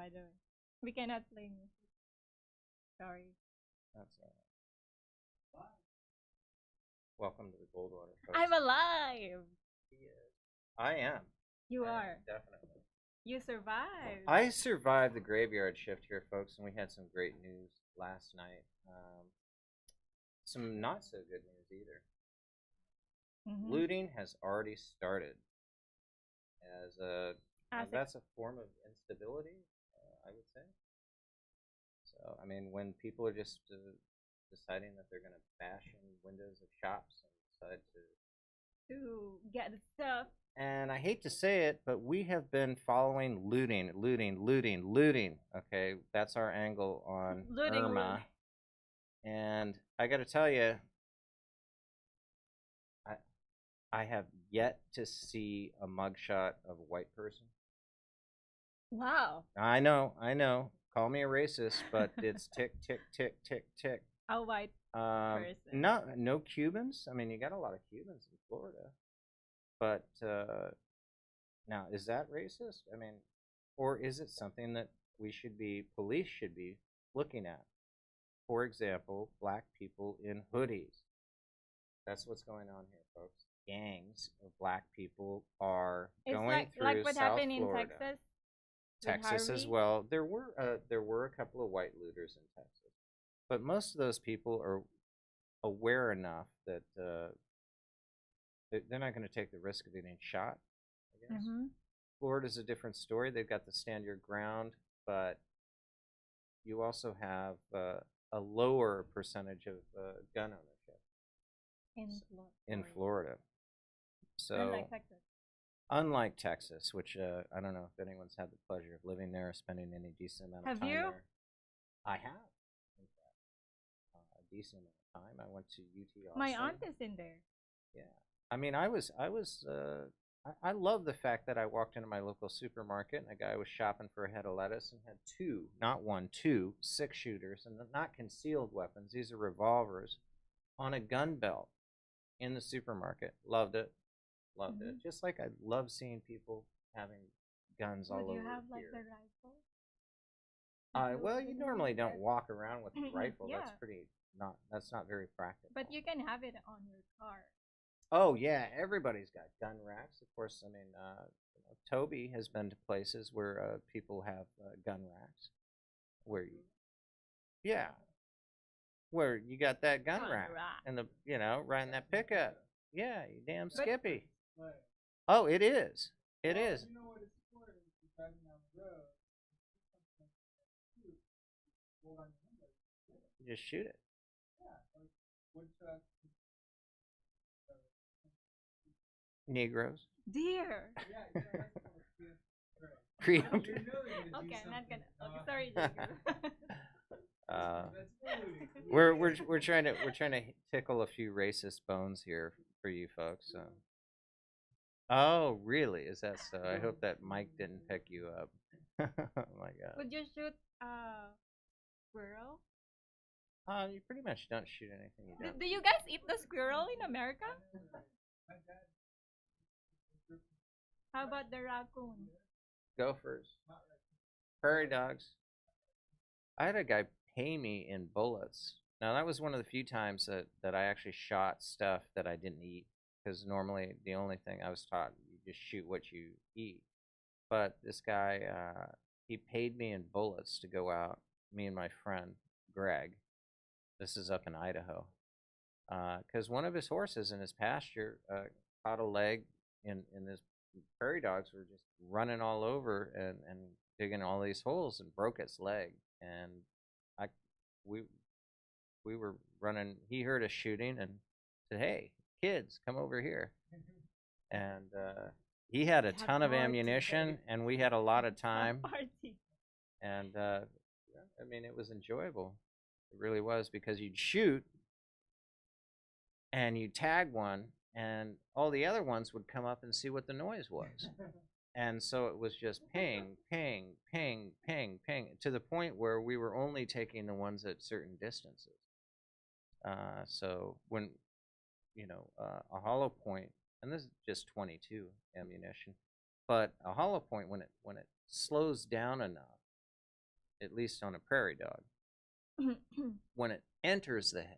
by the way. We cannot play music. Sorry. That's all right. Welcome to the Goldwater, I'm folks. alive. He is. I am. You I am, are. definitely. You survived. I survived the graveyard shift here, folks, and we had some great news last night. Some not so good news either. Looting has already started. As a that's a form of instability, I would say. So, I mean, when people are just deciding that they're going to bash in windows of shops and decide to get the stuff. And I hate to say it, but we have been following looting. Okay, that's our angle on Looting, Irma. And I got to tell you, I have yet to see a mugshot of a white person. Wow. I know. Call me a racist, but it's tick, tick, tick, tick, tick. A white person. No Cubans. I mean, you got a lot of Cubans in Florida, but now is that racist? I mean, or is it something that police should be looking at? For example, black people in hoodies. That's what's going on here, folks. Gangs of black people are going through like what South happened Florida. in Texas. Texas as well. There were a couple of white looters in Texas, but most of those people are aware enough that they're not going to take the risk of getting shot. I guess. Florida's a different story. They've got the stand your ground, but you also have a lower percentage of gun ownership in Florida. So unlike Texas, which I don't know if anyone's had the pleasure of living there or spending any decent amount of time there. Have you? I have, in fact, a decent amount of time. I went to UT Austin. My aunt is in there. Yeah, I mean, I love the fact that I walked into my local supermarket and a guy was shopping for a head of lettuce and had two, not one, two 6-shooters, and not concealed weapons. These are revolvers on a gun belt in the supermarket. Loved it. Loved it. Just like I love seeing people having guns all over here. Would you have like the rifle? Well, you normally don't walk around with a rifle. Yeah. That's not very practical. But you can have it on your car. Oh yeah, everybody's got gun racks. Of course, I mean, Toby has been to places where people have gun racks, where where you got that gun rack and right in that pickup. Yeah, you damn Skippy. Oh, it is. It is. You know what it's for? You're driving down the road. You just shoot it. Negroes. Deer. Freedom. Okay, I'm not gonna. Okay, sorry, Jacob. We're trying to tickle a few racist bones here for you folks. Oh, really? Is that so? I hope that mic didn't pick you up. Oh my God. Would you shoot a squirrel? You pretty much don't shoot anything you don't. Do you guys eat the squirrel in America? How about the raccoon? Gophers. Prairie dogs. I had a guy pay me in bullets. Now that was one of the few times that I actually shot stuff that I didn't eat, because normally the only thing I was taught, you just shoot what you eat. But this guy, he paid me in bullets to go out, me and my friend Greg. This is up in Idaho, because one of his horses in his pasture caught a leg in this. Prairie dogs were just running all over and digging all these holes and broke its leg. And we were running. He heard us shooting and said, "Hey, kids, come over here." And he had a ton of ammunition, and we had a lot of time. And I mean, it was enjoyable. It really was, because you'd shoot and you'd tag one, and all the other ones would come up and see what the noise was. And so it was just ping, ping, ping, ping, ping, to the point where we were only taking the ones at certain distances. So when, a hollow point, and this is just 22 ammunition, but a hollow point, when it slows down enough, at least on a prairie dog. When it enters the head,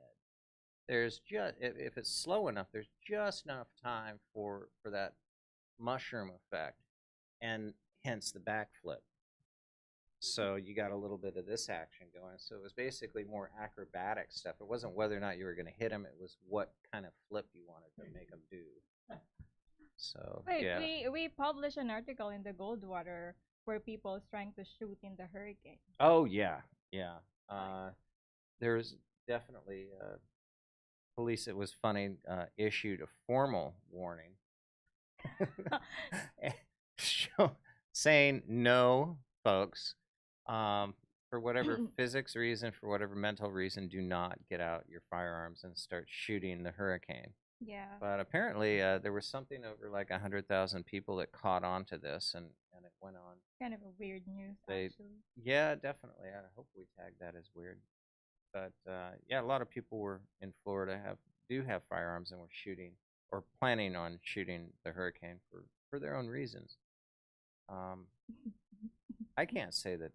there's just if it's slow enough, there's just enough time for that mushroom effect, and hence the backflip. So you got a little bit of this action going. So it was basically more acrobatic stuff. It wasn't whether or not you were going to hit him. It was what kind of flip you wanted to make him do. So Wait, yeah. we published an article in the Goldwater where people's trying to shoot in the hurricane. Oh yeah, yeah. There's definitely police. It was funny. Issued a formal warning, saying no, folks. For whatever physics reason, for whatever mental reason, do not get out your firearms and start shooting the hurricane. Yeah. But apparently, there was something over like 100,000 people that caught on to this, and it went on. Kind of a weird news, actually. Yeah, definitely. I hope we tag that as weird. But yeah, a lot of people were in Florida do have firearms and were shooting or planning on shooting the hurricane for their own reasons. I can't say that.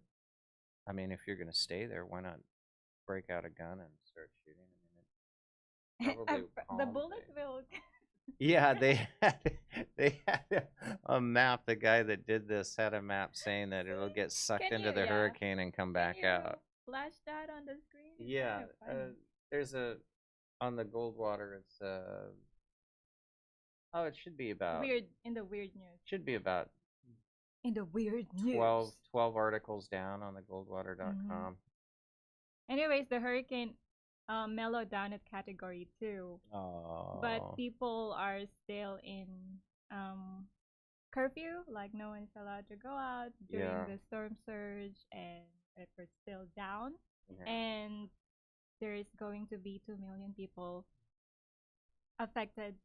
I mean, if you're going to stay there, why not break out a gun and start shooting? I mean, the bullet will. Yeah, they had a map. The guy that did this had a map saying that it'll get sucked into the hurricane and come back out. Flash that on the screen. Yeah, there's on the Goldwater. It's oh, it should be about weird in the weird news. Should be about in the weird news. 12 articles down on the Goldwater.com. Anyways, the hurricane mellowed down at Category 2. Oh. But people are still in curfew, like no one's allowed to go out during the storm surge, and it's still down. Yeah. And there is going to be 2 million people affected.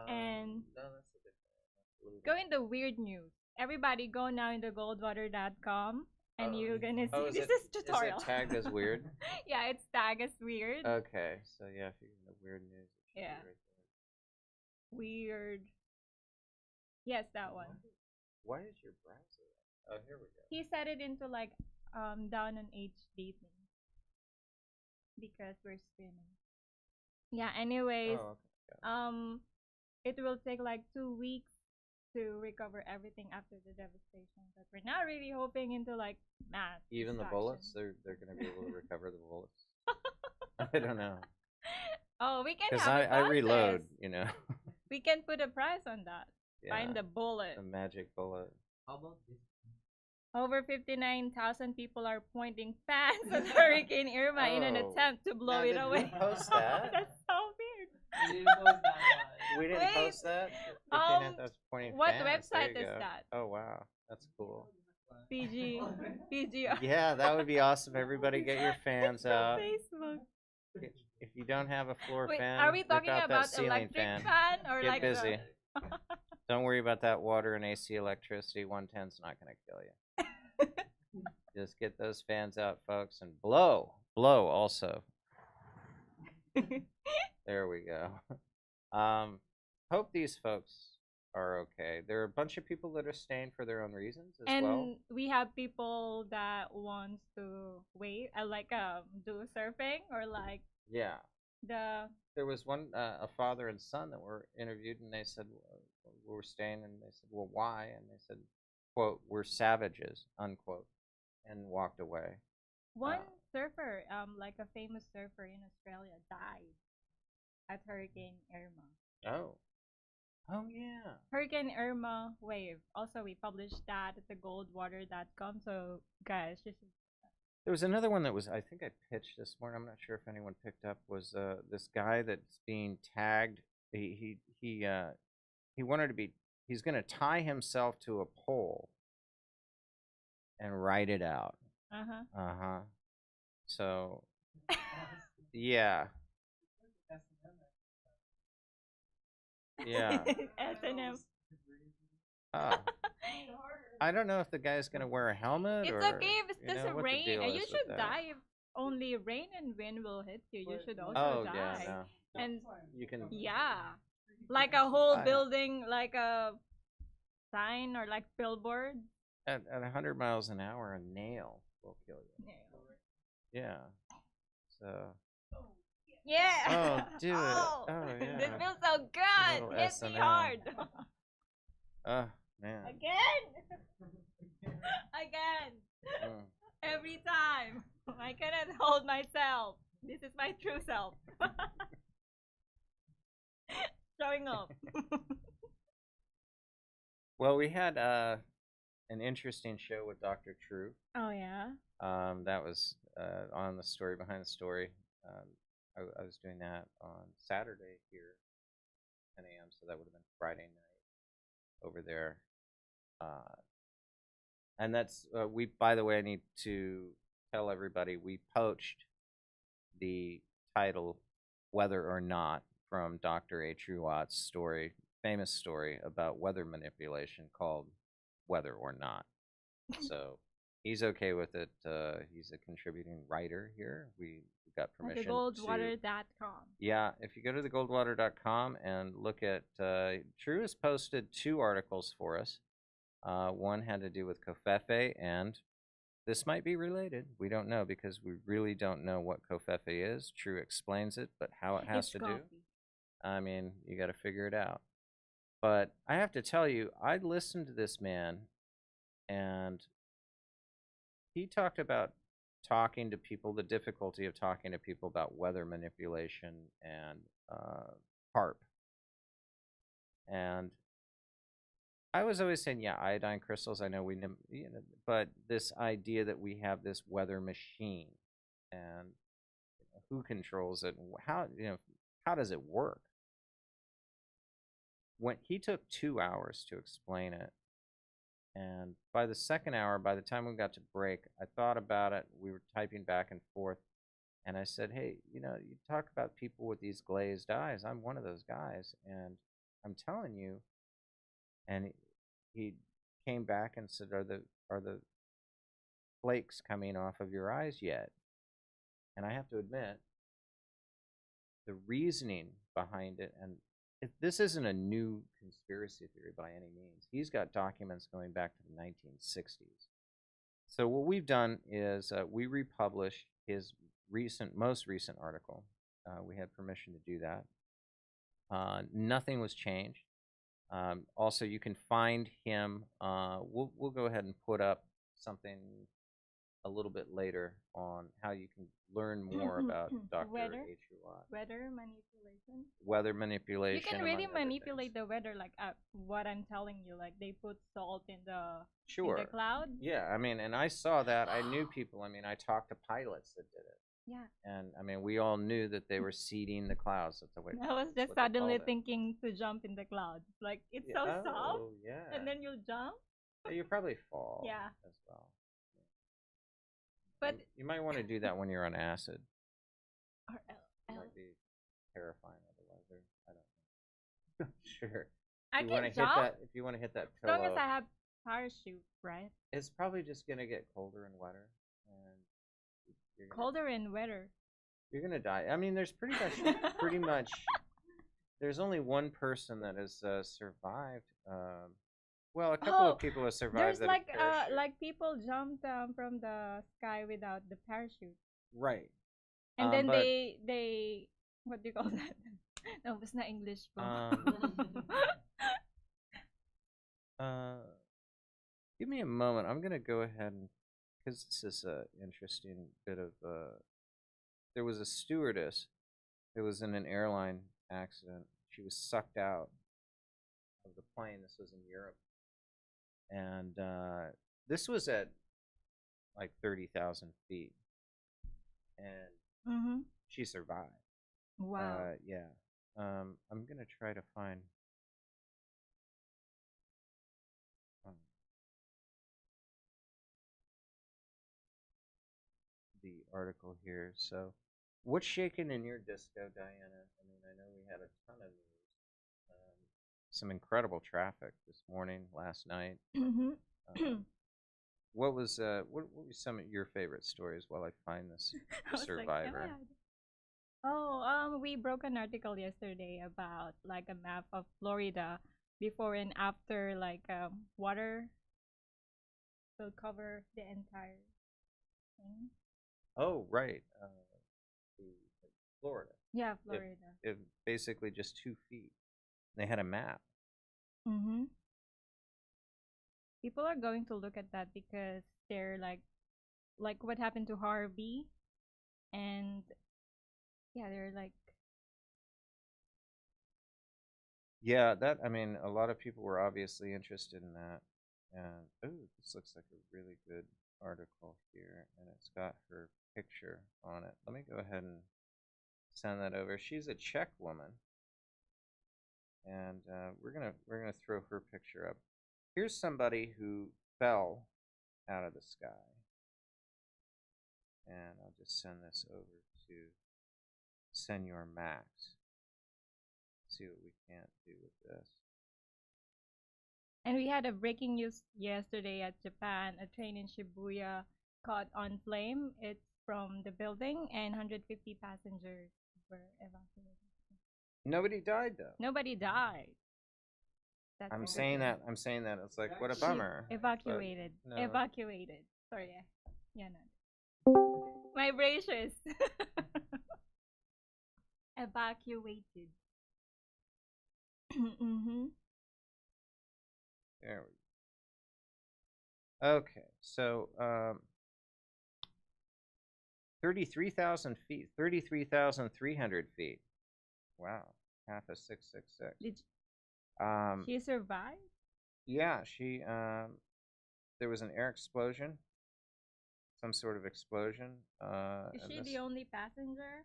And no, that's a different. go in the weird news. Everybody go now in the goldwater.com and you're gonna see this is tutorial. Is it tagged as weird? Yeah, it's tagged as weird. Okay, so yeah, if you're in the weird news, it should be right there. Weird. Yes, that one. Why is your browser? Oh, here we go. He set it into like down on HD thing because we're streaming. Yeah. Anyways, it will take like 2 weeks to recover everything after the devastation, but we're not really hoping into like mass. Even the bullets, they're gonna be able to recover the bullets. I don't know. Oh, we can. Because I reload, you know. We can put a price on that. Yeah, find the bullet. The magic bullet. How about this? Over 59,000 people are pointing fans at Hurricane Irma in an attempt to blow it away. Did we post that? That's so weird. We didn't post that one. We didn't post that? What website is that? Oh, wow. That's cool. PG. Yeah, that would be awesome. Everybody get your fans out. Facebook. If you don't have a floor fan, are we talking about about electric fan or get like busy. Don't worry about that water and AC electricity. 110's not going to kill you. Just get those fans out, folks, and blow also. There we go. Hope these folks are okay. There are a bunch of people that are staying for their own reasons as well. And we have people that wants to wait, like do surfing or like there was one a father and son that were interviewed, and they said we're staying, and they said, well, why? And they said, quote, we're savages, unquote, and walked away. One surfer, like a famous surfer in Australia, died at Hurricane Irma. Oh yeah. Hurricane Irma wave. Also, we published that at the goldwater.com. So guys, just there was another one that was, I think I pitched this morning. I'm not sure if anyone picked up. Was this guy that's being tagged? He wanted to be. He's going to tie himself to a pole and write it out. So, yeah. Yeah. S&M. I don't know if the guy's gonna wear a helmet. It's or, okay if it's just a rain. You should die if only rain and wind will hit you. You should also die. Yeah, no. And you can. Yeah, like a whole building, like a sign or like billboard. At 100 miles an hour, a nail will kill you. Yeah. So. Yeah. Oh, do it. Oh, Oh, this yeah. feels so A good. little Hit me S&M. hard. Oh, man. Again. Again. Mm. Every time. I cannot hold myself. This is my true self. Showing up. Well, we had an interesting show with Dr. True. Oh yeah. That was on the story behind the story. I was doing that on Saturday here, 10 a.m. So that would have been Friday night over there. And that's we. By the way, I need to tell everybody we poached the title "Whether or Not" from Dr. A. Truott's story, famous story about weather manipulation called "Whether or Not." So he's okay with it. He's a contributing writer here. We got permission At thegoldwater.com. Yeah, if you go to thegoldwater.com and look at True has posted 2 articles for us. One had to do with Covfefe, and this might be related. We don't know because we really don't know what Covfefe is. True explains it, but how it has It's to coffee. do, I mean, you got to figure it out. But I have to tell you, I listened to this man, and he talked about talking to people, the difficulty of talking to people about weather manipulation and HARP. And I was always saying, yeah, iodine crystals. I know but this idea that we have this weather machine, and who controls it, and how does it work? When he took 2 hours to explain it, and by the second hour, by the time we got to break, I thought about it. We were typing back and forth, and I said, hey, you talk about people with these glazed eyes. I'm one of those guys, and I'm telling you. And he came back and said, are the flakes coming off of your eyes yet? And I have to admit, the reasoning behind it, and this isn't a new conspiracy theory by any means. He's got documents going back to the 1960s. So what we've done is we republished his most recent article. We had permission to do that. Nothing was changed. Also, you can find him. We'll go ahead and put up something a little bit later on how you can learn more about Dr. H. Watt. Weather manipulation. Weather manipulation. You can really manipulate the weather, like what I'm telling you. Like they put salt in the cloud. Yeah, I mean, and I saw that. I knew people. I mean, I talked to pilots that did it. Yeah. And I mean, we all knew that they were seeding the clouds. That's the way. I was just suddenly thinking to jump in the clouds. Like it's so soft. Yeah. And then you'll jump. Yeah, you probably fall. Yeah. As well. But you might want to do that when you're on acid. Or it might be terrifying otherwise. I don't know. Sure. I can jump. If you want to hit that pillow. As long as I have parachute, right? It's probably just gonna get colder and wetter, and colder and wetter. You're gonna die. I mean, there's pretty much. There's only one person that has survived. Well, a couple of people have survived. There's like people jumped from the sky without the parachute. Right. And then they what do you call that? No, it's not English. Give me a moment. I'm gonna go ahead and because this is an interesting bit of. There was a stewardess that was in an airline accident. She was sucked out of the plane. This was in Europe. And this was at like 30,000 feet. And she survived. Wow. Yeah. I'm going to try to find the article here. So, what's shaking in your disco, Diana? I mean, I know we had a ton of news. Some incredible traffic this morning, last night. What was some of your favorite stories while I find this survivor? Like, we broke an article yesterday about like a map of Florida before and after, like water will cover the entire Oh, right. The Florida. Yeah, It, Florida. it basically just 2 feet. They had a map. Mm-hmm. People are going to look at that because they're like what happened to Harvey, and yeah, they're like, Yeah, that, I mean, a lot of people were obviously interested in that. And, oh, this looks like a really good article here, and it's got her picture on it. Let me go ahead and send that over. She's a Czech woman, and we're gonna throw her picture up. Here's somebody who fell out of the sky, and I'll just send this over to Senor Max. See what we can't do with this. and we had a breaking news yesterday at Japan. A train in Shibuya caught on flame. It's from the building, and 150 passengers were evacuated. Nobody died though. Nobody died. That's I'm a good saying thing. that. I'm saying that. It's like, what a She bummer. evacuated. No. Evacuated. Sorry. Yeah, no. My braces. Evacuated. Mm-hmm. There we go. Okay, so 33,000 feet, 33,300 feet. Wow, half of 666. Did Um, she survive? yeah, there was an air explosion, some sort of explosion. Is she the only passenger?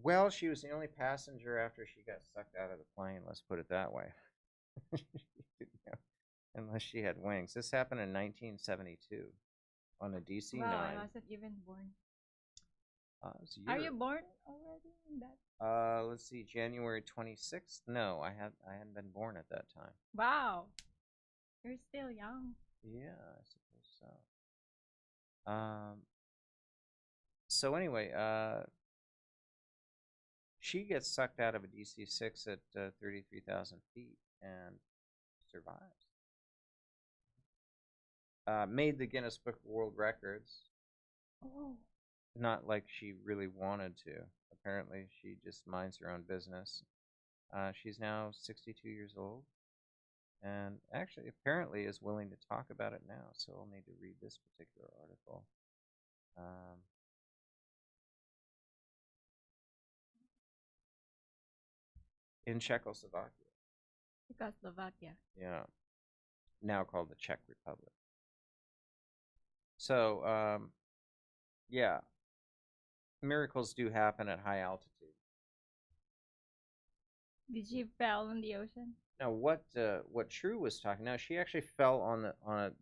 Well, she was the only passenger after she got sucked out of the plane. Let's put it that way. Unless she had wings. This happened in 1972 on a DC-9. Wow, I wasn't even born. Are you born already in that? Let's see, January 26th. No, I hadn't been born at that time. Wow, you're still young. Yeah, I suppose so. So anyway, she gets sucked out of a DC-6 at 33,000 feet and survives. Made the Guinness Book of World Records. Oh. Not like she really wanted to. Apparently, she just minds her own business. She's now 62 years old, and actually, apparently, is willing to talk about it now. So I'll need to read this particular article. In Czechoslovakia. Czechoslovakia. Yeah. Now called the Czech Republic. So, yeah, miracles do happen at high altitude. Did she fell in the ocean? Now, what True was talking? Now, she actually fell on a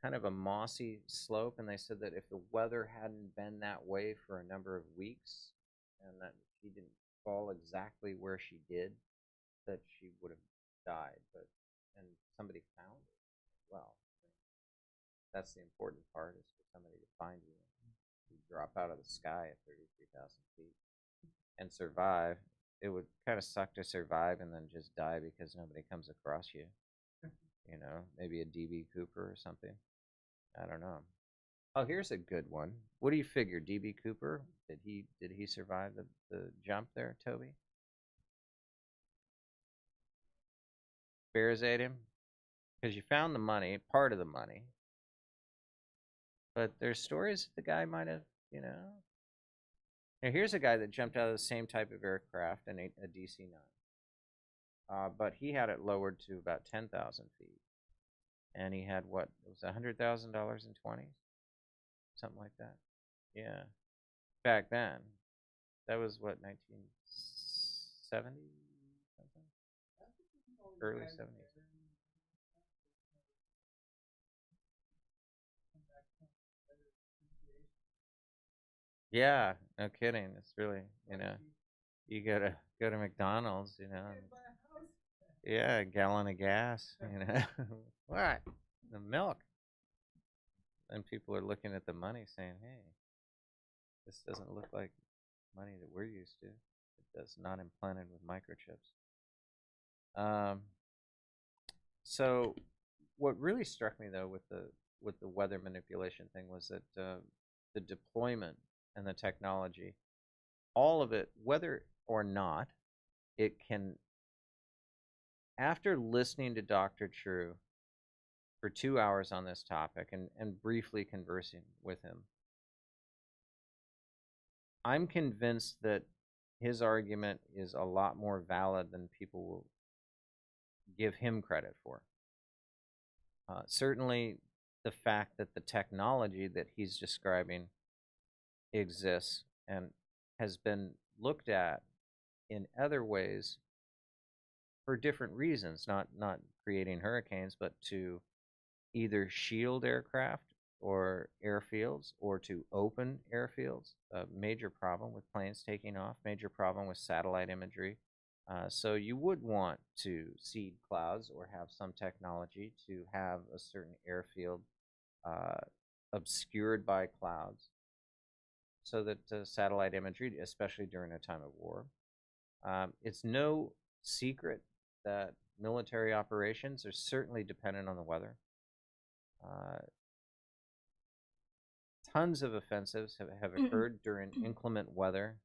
kind of a mossy slope, and they said that if the weather hadn't been that way for a number of weeks, and that she didn't fall exactly where she did, that she would have died. And somebody found her. Well, that's the important part, is for somebody to find you. You drop out of the sky at 33,000 feet and survive. It would kind of suck to survive and then just die because nobody comes across you. You know, maybe a DB Cooper or something. I don't know. Oh, here's a good one. What do you figure, DB Cooper? Did he survive the jump there, Toby? Bears ate him because you found the money, part of the money. But there's stories that the guy might have, you know. Now here's a guy that jumped out of the same type of aircraft in a DC-9. But he had it lowered to about 10,000 feet. And he had what? It was $100,000 in 20s? Something like that. Yeah. Back then. That was what, 1970? Something? Early 70s. Yeah, no kidding. It's really, you know, you gotta go to McDonald's, you know. Yeah, a gallon of gas, you know. What? The milk. And people are looking at the money saying, hey, this doesn't look like money that we're used to. It does not implanted with microchips. So what really struck me though with the weather manipulation thing was that the deployment and the technology, all of it, whether or not it can, after listening to Dr. True for 2 hours on this topic and briefly conversing with him, I'm convinced that his argument is a lot more valid than people will give him credit for. Certainly, the fact that the technology that he's describing exists and has been looked at in other ways for different reasons, not creating hurricanes, but to either shield aircraft or airfields or to open airfields. A major problem with planes taking off, major problem with satellite imagery. So you would want to seed clouds or have some technology to have a certain airfield obscured by clouds so that satellite imagery, especially during a time of war. It's no secret that military operations are certainly dependent on the weather. Tons of offensives have occurred during inclement weather.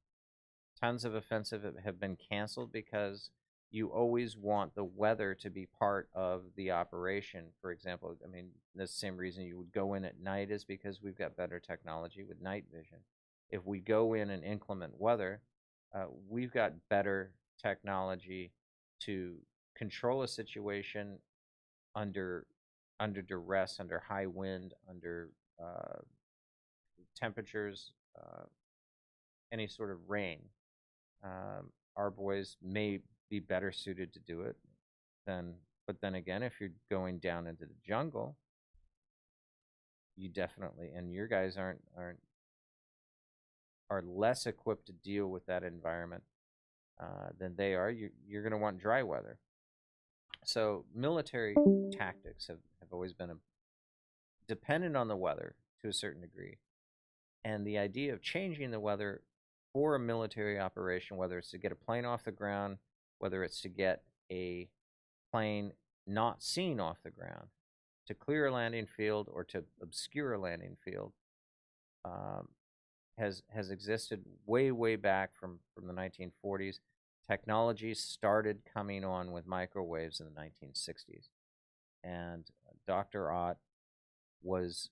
Tons of offensives have been canceled because you always want the weather to be part of the operation. For example, I mean, the same reason you would go in at night is because we've got better technology with night vision. If we go in inclement weather, we've got better technology to control a situation under duress, under high wind, under temperatures, any sort of rain. Our boys may be better suited to do it but then again, if you're going down into the jungle, you definitely, and your guys are less equipped to deal with that environment than they are. You're going to want dry weather. So military tactics have always been dependent on the weather to a certain degree. And the idea of changing the weather for a military operation, whether it's to get a plane off the ground, whether it's to get a plane not seen off the ground, to clear a landing field or to obscure a landing field, has existed way back from the 1940s. Technology started coming on with microwaves in the 1960s. And Dr. Ott was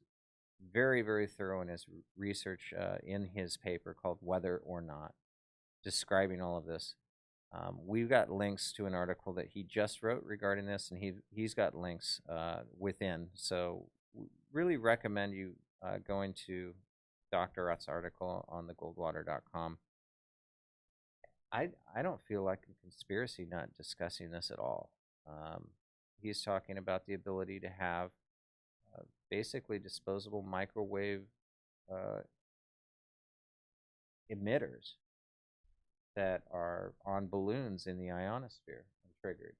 very thorough in his research in his paper called Whether or Not, describing all of this. We've got links to an article that he just wrote regarding this, and he's got links within. So we really recommend you going to Dr. Ott's article on thegoldwater.com. I don't feel like a conspiracy not discussing this at all. He's talking about the ability to have basically disposable microwave emitters that are on balloons in the ionosphere and triggered.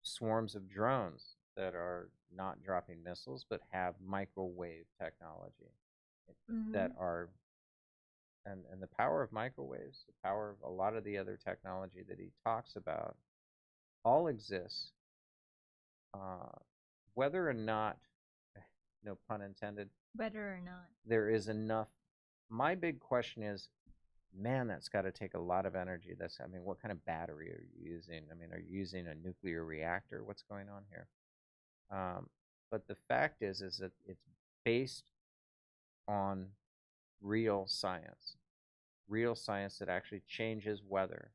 Swarms of drones that are not dropping missiles but have microwave technology that are, and the power of microwaves, the power of a lot of the other technology that he talks about, all exists. Whether or not, no pun intended, whether or not there is enough. My big question is, man, that's got to take a lot of energy. I mean, what kind of battery are you using? I mean, are you using a nuclear reactor? What's going on here? But the fact is that it's based on real science that actually changes weather.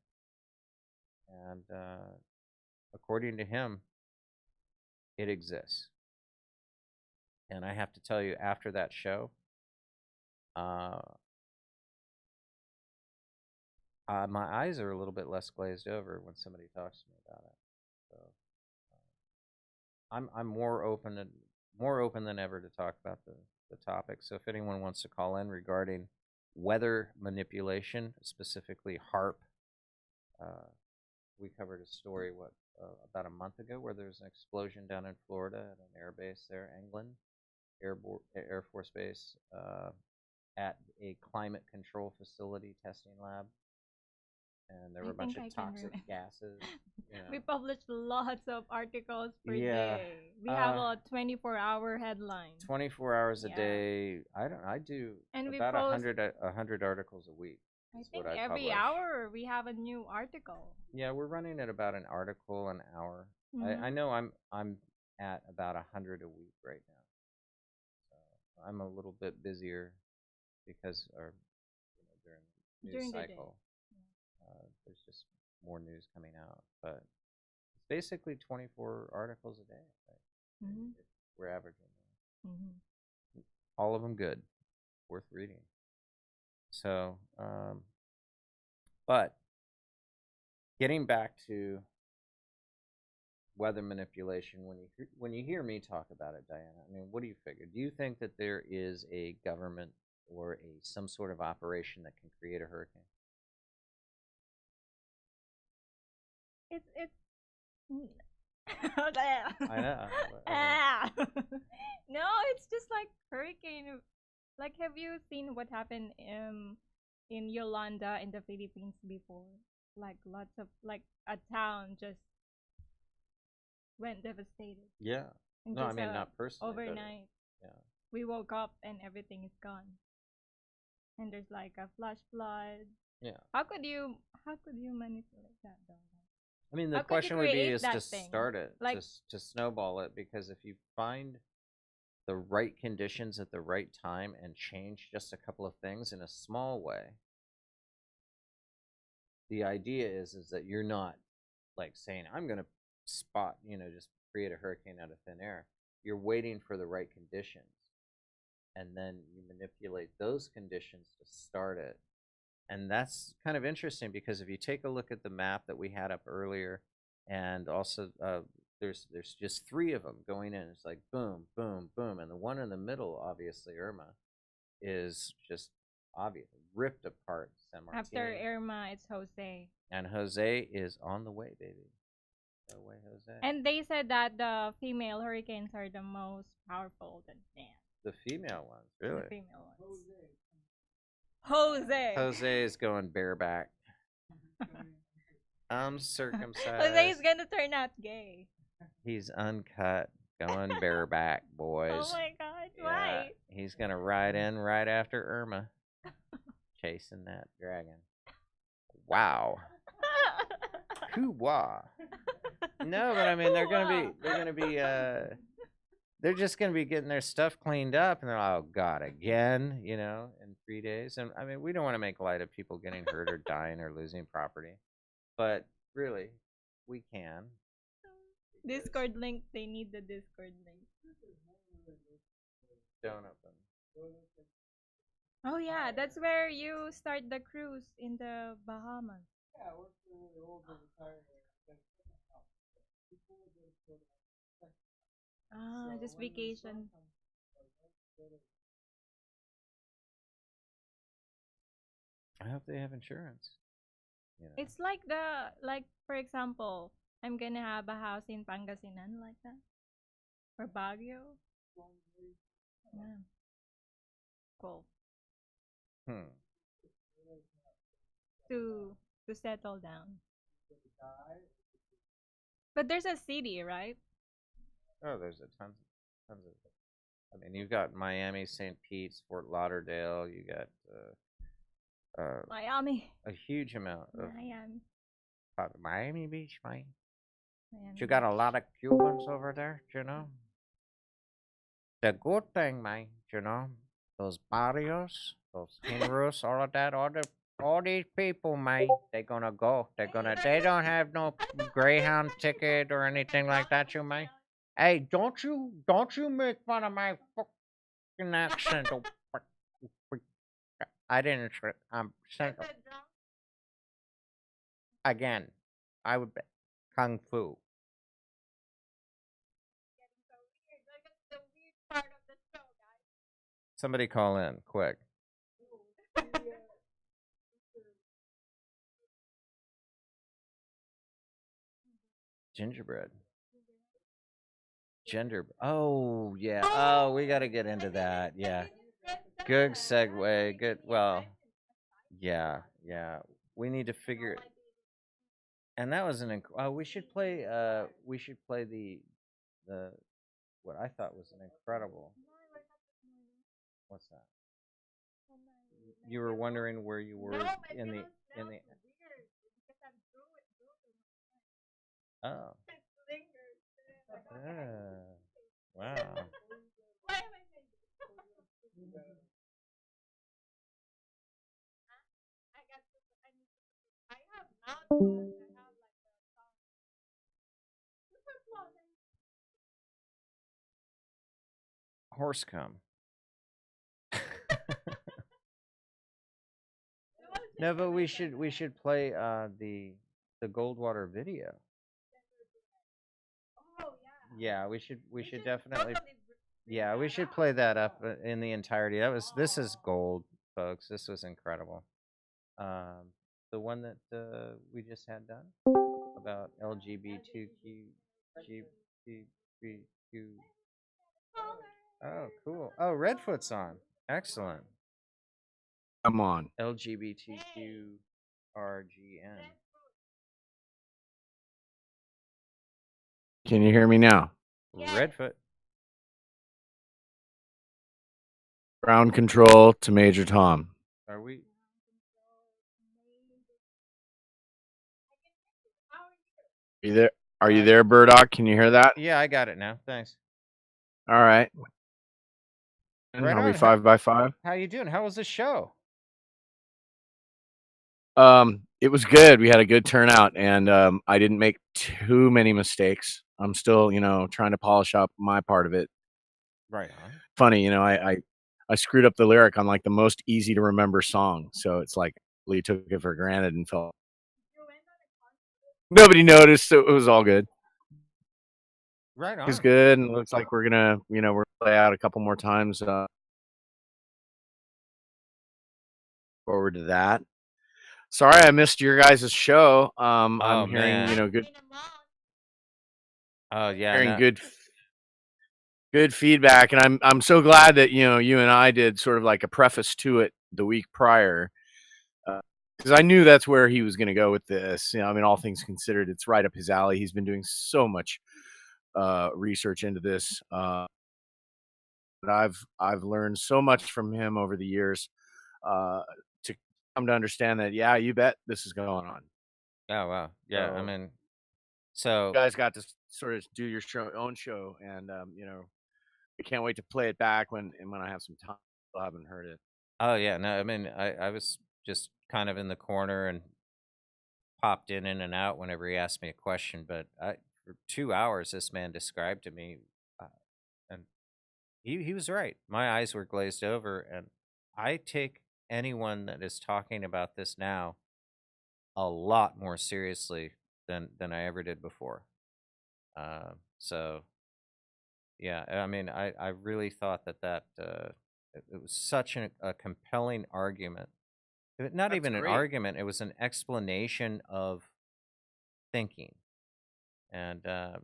And according to him, it exists. And I have to tell you, after that show, my eyes are a little bit less glazed over when somebody talks to me about it. So I'm more open than ever to talk about the topic. So if anyone wants to call in regarding weather manipulation, specifically HARP, we covered a story about a month ago where there was an explosion down in Florida at an air base there, England Air Force Base, at a climate control facility testing lab. and there were I a bunch think of I can toxic remember. gases. We publish lots of articles per Yeah. day. We have a 24-hour headline. 24 hours a Yeah. day. I do And we about post, 100 articles a week. I Is think what I every publish. hour we have a new article. Yeah, we're running at about an article an hour. I Mhm. know I'm at about 100 a week right now. So I'm a little bit busier because during the news During the day. cycle, there's just more news coming out. But it's basically 24 articles a day. Right? Mhm. We're averaging. Mhm. All of them good, worth reading. So, but getting back to weather manipulation, when you hear me talk about it, Diana, I mean, what do you figure? Do you think that there is a government or some sort of operation that can create a hurricane? It's I know. Ah. No, it's just like hurricane. Like, have you seen what happened in Yolanda in the Philippines before? Like lots of like a town just went devastated. Yeah. And No, I just mean not personally. overnight. But, yeah. We woke up and everything is gone. And there's like a flash flood. Yeah. How could you manipulate that though? I mean, the How could you question would be create is that to thing? start it, Like, to snowball it, because if you find the right conditions at the right time and change just a couple of things in a small way, the idea is that you're not like saying, I'm going to spot, just create a hurricane out of thin air. You're waiting for the right conditions. And then you manipulate those conditions to start it. And that's kind of interesting because if you take a look at the map that we had up earlier, and also there's just three of them going in. It's like boom, boom, boom, and the one in the middle, obviously Irma, is just obvious ripped apart San Martin. After Irma, it's Jose. And Jose is on the way, baby. No way, Jose. And they said that the female hurricanes are the most powerful than man. The female ones, really? The female ones. Jose. Jose is going bareback. Uncircumcised. Jose is gonna turn out gay. He's uncut, going bareback, boys. Oh my God! Yeah, why? he's gonna ride in right after Irma, chasing that dragon. Wow. Hoo-wah. No, but I mean they're just gonna be getting their stuff cleaned up, and they're like, oh God, again, in 3 days. And I mean, we don't want to make light of people getting hurt or dying or losing property, but really, we can. Discord link. They need the Discord link. Donut them. Oh yeah, that's where you start the cruise in the Bahamas. Yeah, I worked for the old retired. Ah, just vacation. I hope they have insurance. It's like for example, I'm gonna have a house in Pangasinan like that, or Baguio. Yeah. Cool. To settle down. But there's a city, right? Oh, there's tons of. I mean, you've got Miami, St. Pete's, Fort Lauderdale. You got Miami. a huge amount of Miami. Beach, Miami. Miami. You got a lot of Cubans over there, The good thing, man, those barrios, those kangaroos, all of that, all these people, man, they don't have no Greyhound ticket or anything like that, you man. Hey, don't you make fun of my fucking accent. I didn't. Again, I would bet kung fu. Somebody call in quick. Gingerbread. Oh, yeah. Oh, we got to get into that. Yeah. Good segue. Good. Well, yeah. We need to figure it. And that was we should play. We should play the what I thought was an incredible. What's that? You were wondering where you were in the. Oh. Wow. Horse cum. No, but we should play the Goldwater video. Yeah, we should definitely. Yeah, we should play that up in the entirety. This is gold, folks. This was incredible. The one that we just had done about LGBTQ. Oh, cool. Oh, Redfoot's on. Excellent. Come on. LGBTQRGN. Can you hear me now? Redfoot. Ground control to Major Tom. Are we? Are you there? Are you there, Burdock? Can you hear that? Yeah, I got it now. Thanks. All right. Right Are we on. 5x5? How you doing? How was the show? It was good. We had a good turnout, and I didn't make too many mistakes. I'm still, trying to polish up my part of it. Right on. Funny, I screwed up the lyric on like the most easy to remember song, so it's like Lee took it for granted and felt nobody noticed, so it was all good. Right on. It's good, and it looks like we're gonna, we're play out a couple more times. Forward to that. Sorry, I missed your guys' show. I'm hearing, man. good. Oh yeah, hearing good feedback, and I'm so glad that you and I did sort of like a preface to it the week prior, because I knew that's where he was going to go with this. I mean, all things considered, it's right up his alley. He's been doing so much research into this. But I've learned so much from him over the years to come to understand that. Yeah, you bet this is going on. Oh wow, yeah. I mean, so you guys got to sort of do your own show, and I can't wait to play it back when I have some time. I haven't heard it. Oh yeah, no. I mean, I was just kind of in the corner and popped in and out whenever he asked me a question, but for 2 hours this man described to me, and he was right. My eyes were glazed over, and I take anyone that is talking about this now a lot more seriously than I ever did before. So yeah, I mean, I really thought that it was such a compelling argument. Not That's even an great. argument; it was an explanation of thinking, and I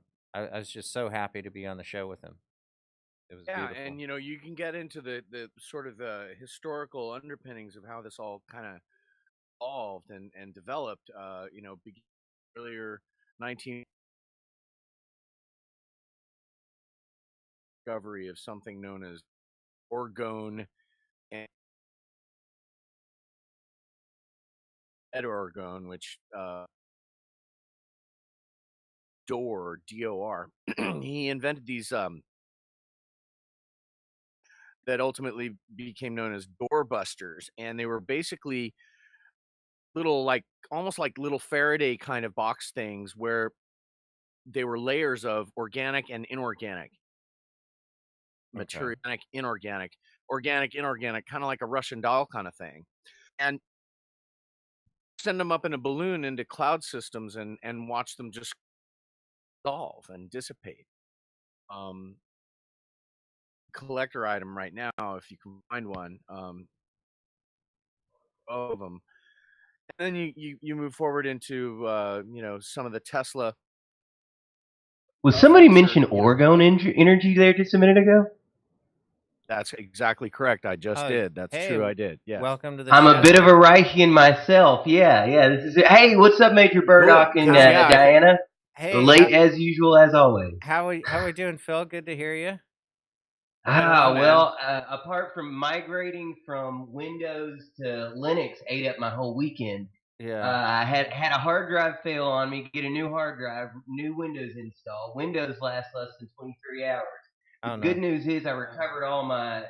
was just so happy to be on the show with him. It was beautiful. And you can get into the sort of the historical underpinnings of how this all kind of evolved and developed. Earlier 19 discovery of something known as orgone and orgone, which DOR, DOR. He invented these that ultimately became known as doorbusters, and they were basically little, like almost like little Faraday kind of box things where they were layers of organic and inorganic material, inorganic, kind of like a Russian doll kind of thing, and send them up in a balloon into cloud systems and watch them just dissolve and dissipate. Collector item right now, if you can find one, of them. And then you move forward into some of the Tesla. Was somebody mention orgone energy there just a minute ago? That's exactly correct. I just did. That's true. I did. Yes. Welcome to the I'm show. a bit of a Reichian myself. Yeah. This is it. Hey, what's up, Major Burdock and Diana? Hey, late as usual, as always. How are we doing, Phil? Good to hear you. Well, apart from migrating from Windows to Linux, ate up my whole weekend. Yeah. I had a hard drive fail on me. Get a new hard drive, new Windows install. Windows lasts less than 23 hours. The good news is I recovered all my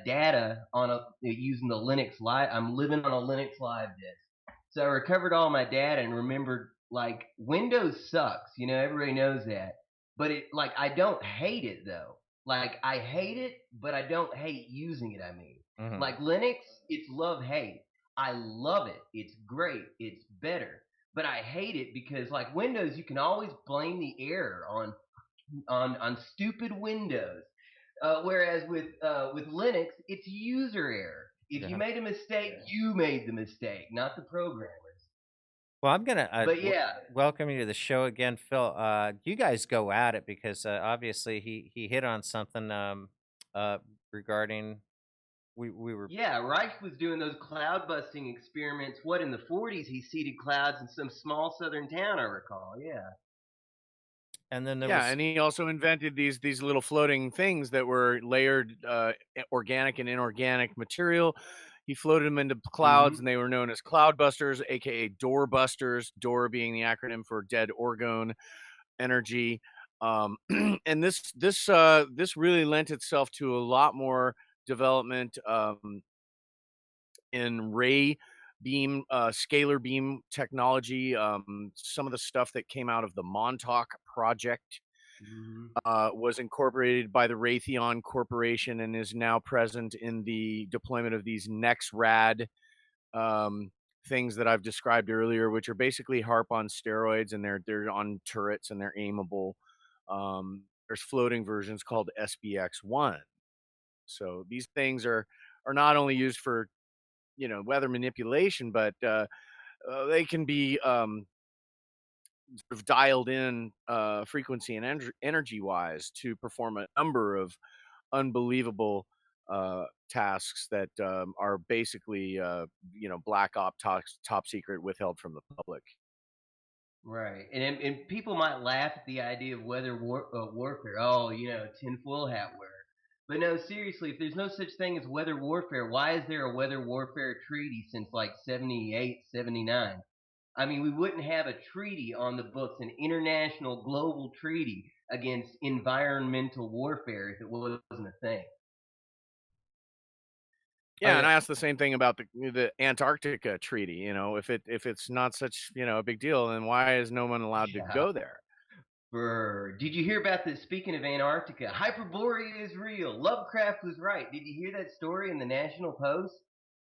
data on using the Linux Live. I'm living on a Linux Live disk, so I recovered all my data and remembered like Windows sucks. Everybody knows that, but I don't hate it though. Like I hate it, but I don't hate using it. I mean, like Linux, it's love hate. I love it. It's great. It's better. But I hate it because like Windows, you can always blame the error on stupid Windows. Whereas with Linux, it's user error. If you made a mistake, you made the mistake, not the programmers. Well, I'm gonna welcome you to the show again, Phil. You guys go at it because obviously he hit on something regarding we were Reich was doing those cloud busting experiments. What in the 40s he seeded clouds in some small southern town, I recall. And then there and he also invented these little floating things that were layered organic and inorganic material. He floated them into clouds, and they were known as cloud busters, aka door busters. Door being the acronym for dead orgone energy. And this really lent itself to a lot more development in ray beam, scalar beam technology. Some of the stuff that came out of the Montauk project was incorporated by the Raytheon Corporation and is now present in the deployment of these NexRad things that I've described earlier, which are basically HARP on steroids, and they're on turrets and they're aimable. There's floating versions called SBX-1. So these things are not only used for weather manipulation, but they can be sort of dialed in frequency and energy wise to perform a number of unbelievable tasks that are basically black op top secret, withheld from the public. Right, and people might laugh at the idea of weather warfare. Oh, tinfoil hat wear. But no, seriously, if there's no such thing as weather warfare, why is there a weather warfare treaty since like 78, 79? I mean, we wouldn't have a treaty on the books, an international global treaty against environmental warfare if it wasn't a thing. Yeah, and I asked the same thing about the Antarctica treaty. If it's not such a big deal, then why is no one allowed to go there? Did you hear about this? Speaking of Antarctica, Hyperborea is real. Lovecraft was right. Did you hear that story in the National Post?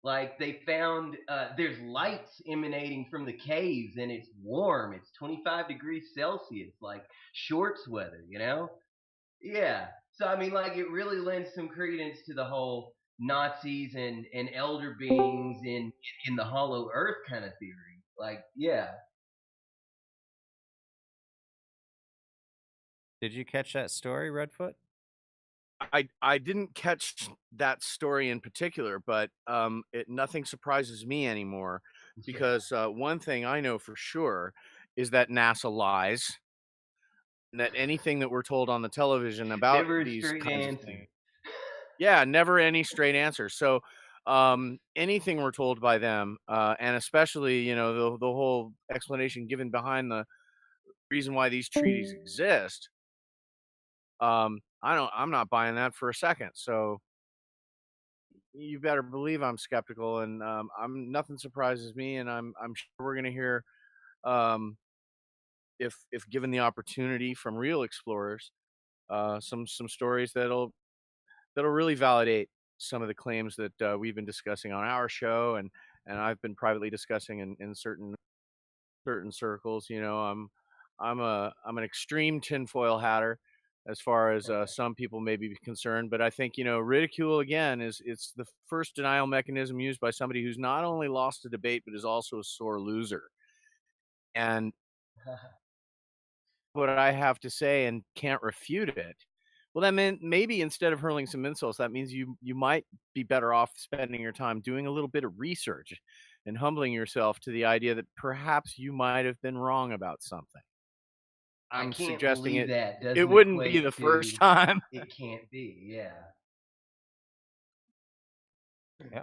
Like they found there's lights emanating from the caves and it's warm. It's 25 degrees Celsius, like shorts weather, Yeah. So I mean, like it really lends some credence to the whole Nazis and elder beings in the hollow earth kind of theory. Like, yeah. Did you catch that story, Redfoot? I didn't catch that story in particular, but nothing surprises me anymore because one thing I know for sure is that NASA lies, and that anything that we're told on the television about never these kinds answer. of things, never any straight answer. So anything we're told by them, and especially the whole explanation given behind the reason why these treaties exist. I'm not buying that for a second. So you better believe I'm skeptical, and nothing surprises me, and I'm sure we're gonna hear, if given the opportunity from real explorers, some stories that'll really validate some of the claims that we've been discussing on our show, and I've been privately discussing in certain circles. I'm an extreme tinfoil hatter as far as some people may be concerned, but I think ridicule again it's the first denial mechanism used by somebody who's not only lost a debate but is also a sore loser. And what I have to say and can't refute it Well, that meant maybe instead of hurling some insults, that means you might be better off spending your time doing a little bit of research and humbling yourself to the idea that perhaps you might have been wrong about something. I I'm can't suggesting believe that it doesn't wouldn't be equate the first to time. it can't be. Yeah.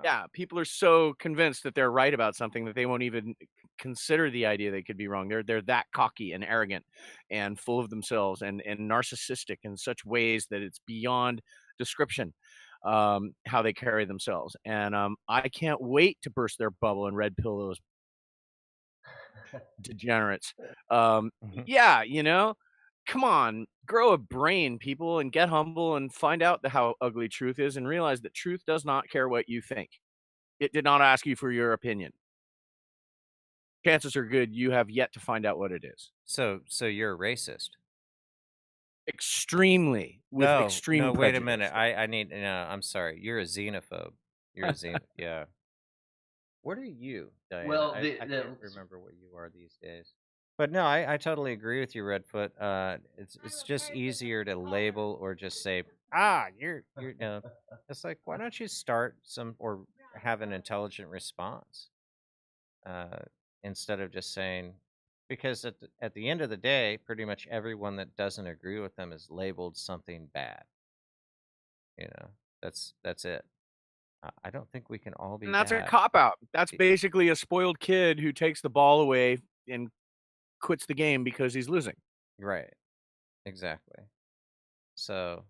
Yeah, people are so convinced that they're right about something that they won't even consider the idea they could be wrong. They're that cocky and arrogant and full of themselves and narcissistic in such ways that it's beyond description, how they carry themselves. And I can't wait to burst their bubble and red pill those degenerates. Yeah, you know, come on, grow a brain, people, and get humble and find out how ugly truth is and realize that truth does not care what you think. It did not ask you for your opinion. Chances are good you have yet to find out what it is. So you're a racist? Extremely, with extreme No, wait a minute. prejudice. I need, no, I'm sorry. You're a xenophobe. You're a xenophobe. Yeah. What are you, Diana? Well, I can't remember what you are these days. But no, I totally agree with you, Redfoot. It's just easier to label or just say, you're it's like, why don't you start some or have an intelligent response instead of just saying, because at the end of the day, pretty much everyone that doesn't agree with them is labeled something bad. You know, that's it. I don't think we can all be And that's bad. a cop out. That's basically a spoiled kid who takes the ball away and quits the game because he's losing. Right. Exactly. So,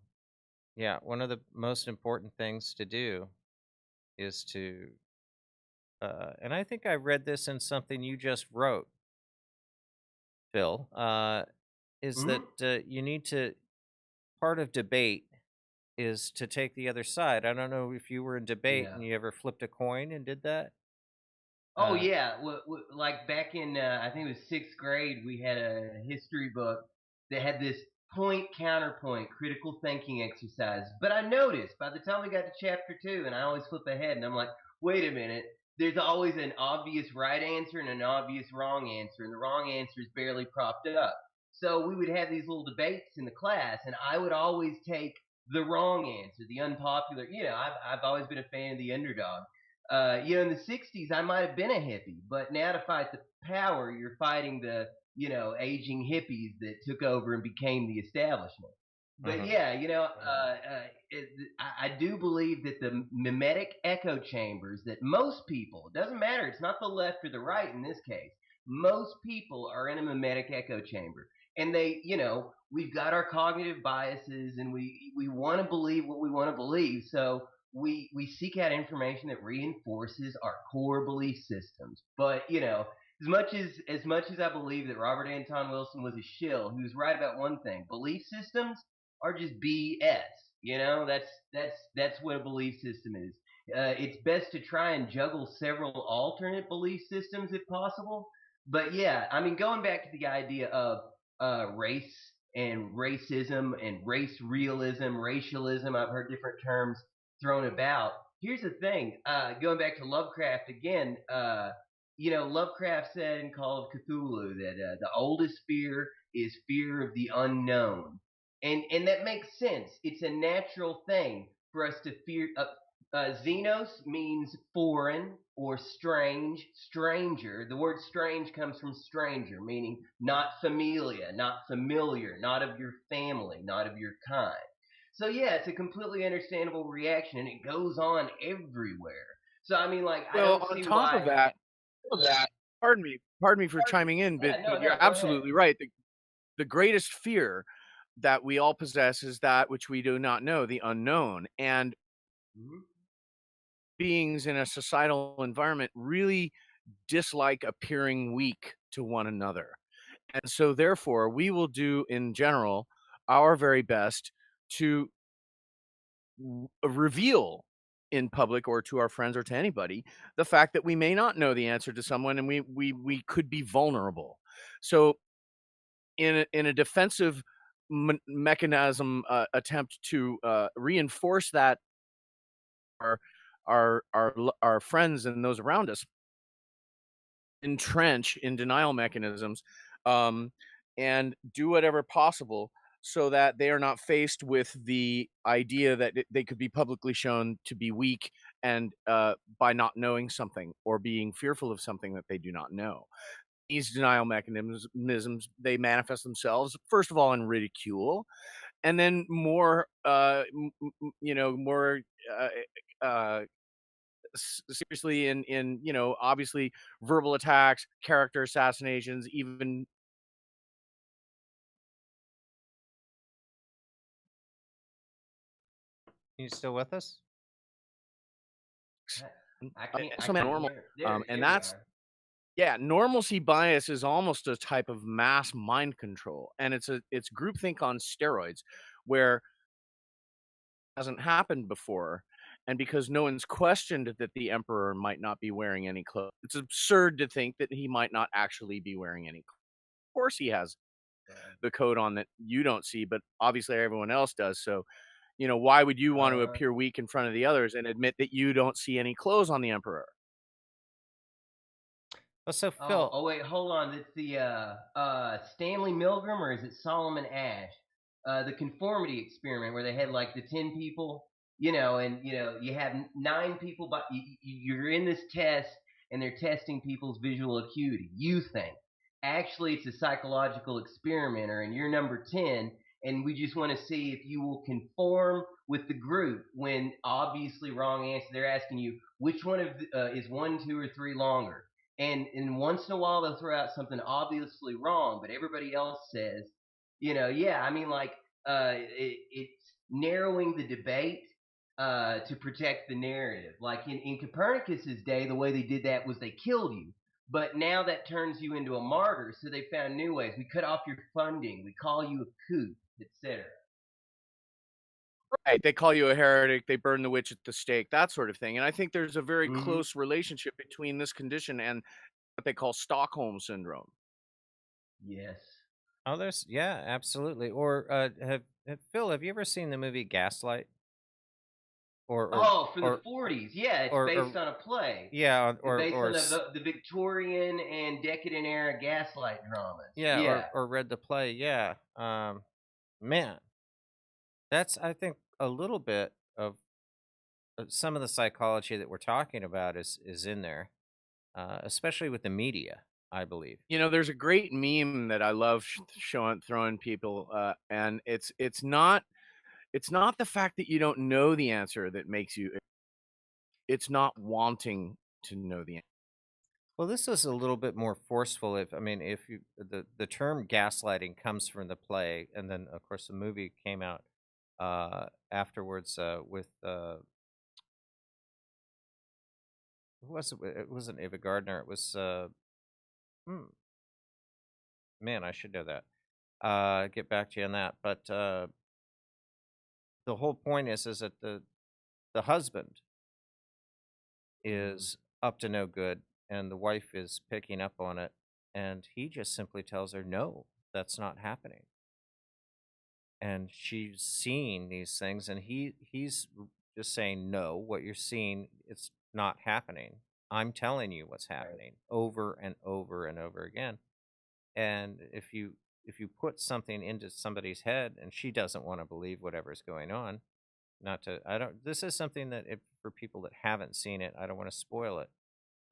yeah, one of the most important things to do is to, and I think I read this in something you just wrote, Phil, is that you need to, part of debate is to take the other side. I don't know if you were in debate and you ever flipped a coin and did that. Oh yeah, like back in I think it was 6th grade, we had a history book that had this point counterpoint critical thinking exercise. But I noticed by the time we got to chapter 2, and I always flip ahead, and I'm like, wait a minute. There's always an obvious right answer and an obvious wrong answer, and the wrong answer is barely propped up. So we would have these little debates in the class, and I would always take the wrong answer, the unpopular. I've always been a fan of the underdog. In the 60s, I might have been a hippie, but now to fight the power, you're fighting the, aging hippies that took over and became the establishment. But yeah, I do believe that the mimetic echo chambers that most people, it doesn't matter, it's not the left or the right in this case, most people are in a mimetic echo chamber. And we've got our cognitive biases and we want to believe what we want to believe. So we seek out information that reinforces our core belief systems. But as much as I believe that Robert Anton Wilson was a shill, he was right about one thing: belief systems are just BS. That's what a belief system is. It's best to try and juggle several alternate belief systems if possible. But yeah, I mean, going back to the idea of race and racism and race realism, racialism, I've heard different terms thrown about. Here's the thing, going back to Lovecraft again, Lovecraft said in Call of Cthulhu that the oldest fear is fear of the unknown. And that makes sense. It's a natural thing for us to fear. Xenos means foreign or strange, stranger. The word strange comes from stranger, meaning not familia, not familiar, not of your family, not of your kind. So yeah, it's a completely understandable reaction, and it goes on everywhere. So I mean, like, I Well, don't on see top of why. that, pardon me for chiming in, Yeah, but you're no, go ahead. absolutely right. The greatest fear that we all possess is that which we do not know, the unknown. And beings in a societal environment really dislike appearing weak to one another. And so therefore, we will do in general our very best to reveal in public or to our friends or to anybody the fact that we may not know the answer to someone and we could be vulnerable. So in a defensive mechanism attempt to reinforce that our friends and those around us entrench in denial mechanisms, and do whatever possible so that they are not faced with the idea that they could be publicly shown to be weak and by not knowing something or being fearful of something that they do not know. These denial mechanisms, they manifest themselves first of all in ridicule, and then more more uh, seriously in obviously verbal attacks, character assassinations, even. You still with us? I can't. I So can't normal, hear. There, and there we that's are. yeah, normalcy bias is almost a type of mass mind control, and it's groupthink on steroids, where hasn't happened before, and because no one's questioned that the emperor might not be wearing any clothes, it's absurd to think that he might not actually be wearing any clothes. Of course, he has the coat on that you don't see, but obviously everyone else does. So, why would you want to appear weak in front of the others and admit that you don't see any clothes on the emperor? Well, so Oh, Phil, oh wait, hold on. It's the Stanley Milgram, or is it Solomon Ash? The conformity experiment where they had like the 10 people, and you have 9 people, but you're in this test and they're testing people's visual acuity. You think actually it's a psychological experimenter, and you're number 10, and we just want to see if you will conform with the group when obviously wrong answer. They're asking you which one of is 1, 2, or 3 longer. And once in a while they'll throw out something obviously wrong, but everybody else says, yeah. I mean, like, it's narrowing the debate to protect the narrative. Like in Copernicus's day, the way they did that was they killed you. But now that turns you into a martyr, so they found new ways. We cut off your funding. We call you a kook, etc. Right, they call you a heretic, they burn the witch at the stake, that sort of thing. And I think there's a very close relationship between this condition and what they call Stockholm syndrome. Yes. Oh, yeah, absolutely. Or Phil, have you ever seen the movie Gaslight? From the 40s. Yeah, it's based on a play. Yeah, It's based on the Victorian and decadent era gaslight dramas. Yeah. Or read the play. Yeah. Man, that's, I think, a little bit of some of the psychology that we're talking about is in there, especially with the media, I believe. There's a great meme that I love throwing people, and it's not the fact that you don't know the answer that makes you. It's not wanting to know the answer. Well, this is a little bit more forceful. If you the term gaslighting comes from the play, and then of course the movie came out afterwards with who was it? It wasn't Ava Gardner. It was man, I should know that. Get back to you on that. But the whole point is that the husband is up to no good, and the wife is picking up on it, and he just simply tells her, no, that's not happening. And she's seeing these things, and he's just saying, no, what you're seeing, it's not happening. I'm telling you what's happening over and over and over again. And if you put something into somebody's head and she doesn't want to believe whatever's going on, this is something that for people that haven't seen it, I don't want to spoil it.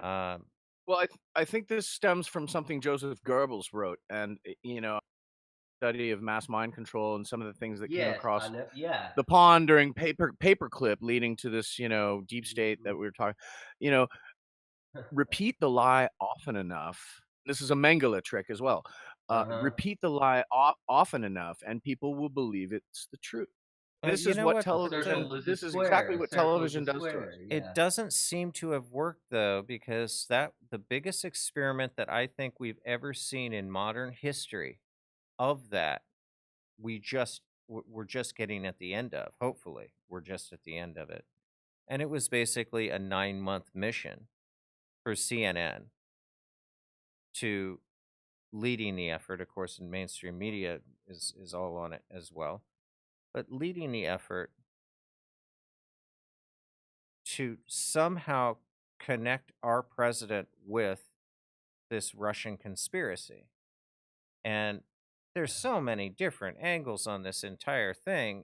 Well, I think this stems from something Joseph Goebbels wrote, and study of mass mind control and some of the things that came across the pond during paperclip, leading to this deep state that we were talking. Repeat the lie often enough. This is a Mengele trick as well. Repeat the lie often enough, and people will believe it's the truth. This is what television. This is exactly what television does to us. It doesn't seem to have worked though, because the biggest experiment that I think we've ever seen in modern history of that, we're just getting at the end of. Hopefully, we're just at the end of it, and it was basically a 9-month mission for CNN to leading the effort. Of course, in mainstream media is all on it as well, but leading the effort to somehow connect our president with this Russian conspiracy. And there's so many different angles on this entire thing,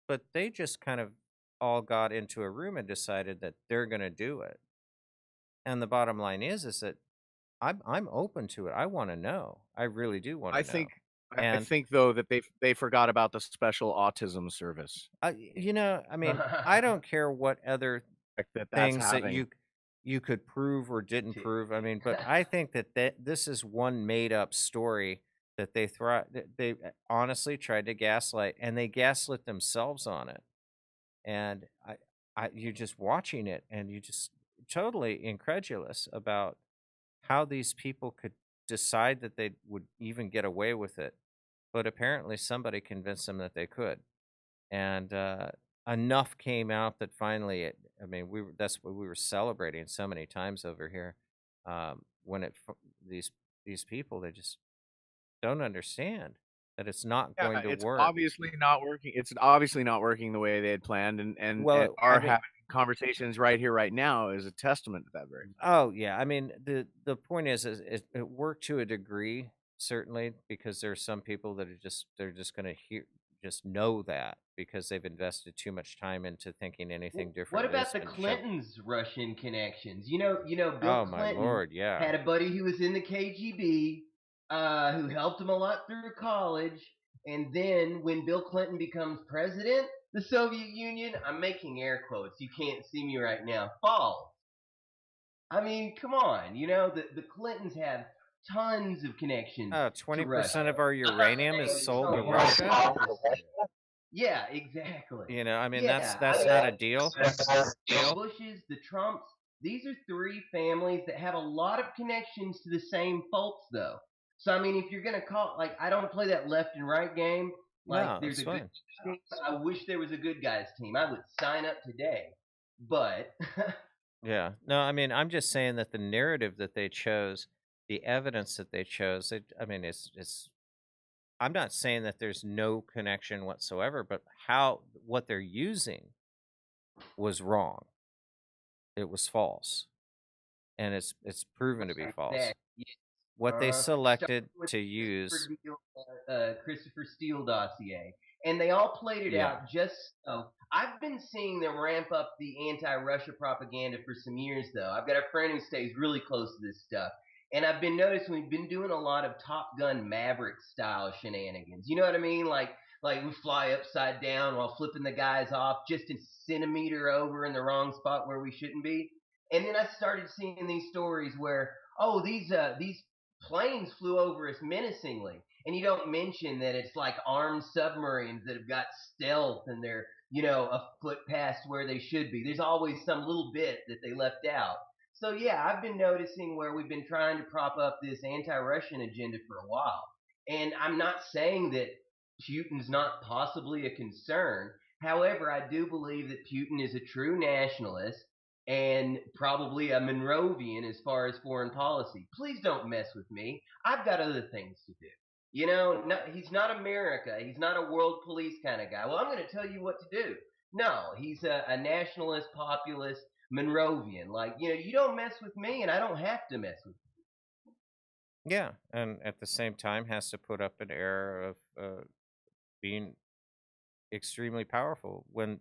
but they just kind of all got into a room and decided that they're going to do it. And the bottom line is that I'm open to it. I want to know. I really do want to know. I think though that they forgot about the special autism service. I mean, I don't care what other things that you could prove or didn't prove. I mean, but I think that this is one made up story that they honestly tried to gaslight, and they gaslit themselves on it. And you're just watching it, and you just totally incredulous about how these people could decide that they would even get away with it. But apparently somebody convinced them that they could. And enough came out that finally that's what we were celebrating so many times over here. When these people, they just don't understand that it's not going to work. Obviously not working. It's obviously not working the way they had planned, and having conversations right here, right now is a testament to that very thing. Oh yeah, I mean the point is it worked to a degree, certainly, because there's some people that they're just going to just know that because they've invested too much time into thinking anything different. What about the Clintons' Russian connections? Bill Clinton my Lord, yeah. had a buddy who was in the KGB who helped him a lot through college. And then when Bill Clinton becomes president, the Soviet Union, I'm making air quotes, you can't see me right now, falls. I mean, come on. The Clintons have tons of connections. 20% of our uranium is sold to Russia? Yeah, exactly. I mean, that's not a deal. The Bushes, the Trumps, these are three families that have a lot of connections to the same folks, though. So, I mean, if you're going to call, I don't play that left and right game. There's a good team. I wish there was a good guys team. I would sign up today. But. Yeah. No, I mean, I'm just saying that the narrative that they chose, the evidence that they chose, it's I'm not saying that there's no connection whatsoever, but what they're using was wrong. It was false. And it's proven to be false. What they selected to use Christopher Steele dossier, and they all played it out just so. I've been seeing them ramp up the anti-Russia propaganda for some years, though. I've got a friend who stays really close to this stuff, and I've been noticing we've been doing a lot of Top Gun Maverick style shenanigans. You know what I mean? Like we fly upside down while flipping the guys off just a centimeter over in the wrong spot where we shouldn't be. And then I started seeing these stories where, these planes flew over us menacingly, and you don't mention that it's like armed submarines that have got stealth and they're a foot past where they should be. There's always some little bit that they left out. So yeah, I've been noticing where we've been trying to prop up this anti-Russian agenda for a while, and I'm not saying that Putin's not possibly a concern. However, I do believe that Putin is a true nationalist and probably a Monrovian as far as foreign policy. Please don't mess with me. I've got other things to do. He's not America. He's not a world police kind of guy. Well, I'm going to tell you what to do. No, he's a nationalist, populist, Monrovian. You don't mess with me, and I don't have to mess with you. Yeah, and at the same time has to put up an air of being extremely powerful when...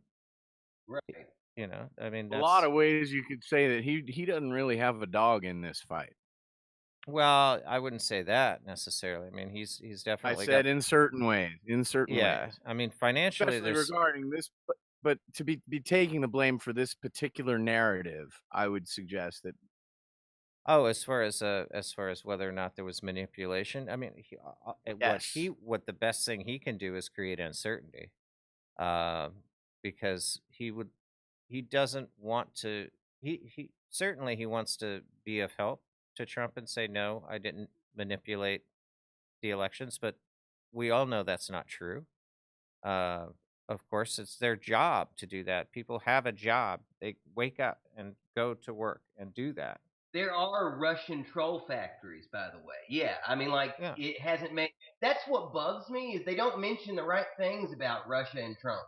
Right. I mean, a lot of ways you could say that he doesn't really have a dog in this fight. Well, I wouldn't say that necessarily. I mean, he's definitely. I said in certain ways. Yeah, I mean, financially, especially regarding this, but to be taking the blame for this particular narrative, I would suggest that. Oh, as far as whether or not there was manipulation, I mean, what the best thing he can do is create uncertainty, because he doesn't want to. He certainly he wants to be of help to Trump and say, no, I didn't manipulate the elections, but we all know that's not true. Of course, it's their job to do that. People have a job. They wake up and go to work and do that. There are Russian troll factories, by the way. Yeah, I mean, It hasn't made... That's what bugs me, is they don't mention the right things about Russia and Trump.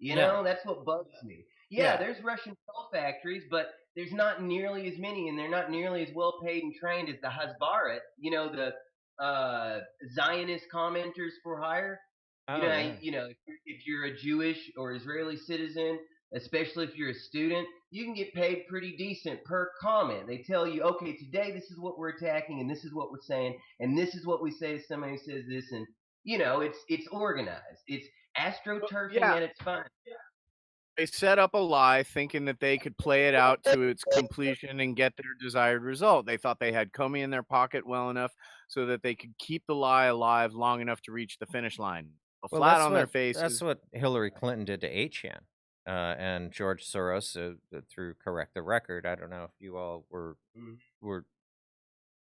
That's what bugs me. Yeah, there's Russian troll factories, but there's not nearly as many, and they're not nearly as well paid and trained as the Hasbarat, the Zionist commenters for hire. Oh, yeah. If you're a Jewish or Israeli citizen, especially if you're a student, you can get paid pretty decent per comment. They tell you, okay, today this is what we're attacking, and this is what we're saying, and this is what we say if somebody says this, and it's organized. It's astroturfing Yeah. at its finest. They set up a lie thinking that they could play it out to its completion and get their desired result. They thought they had Comey in their pocket well enough so that they could keep the lie alive long enough to reach the finish line. Well, Flat on their that's faces. what Hillary Clinton did to 8chan, and George Soros through Correct the Record. I don't know if you all were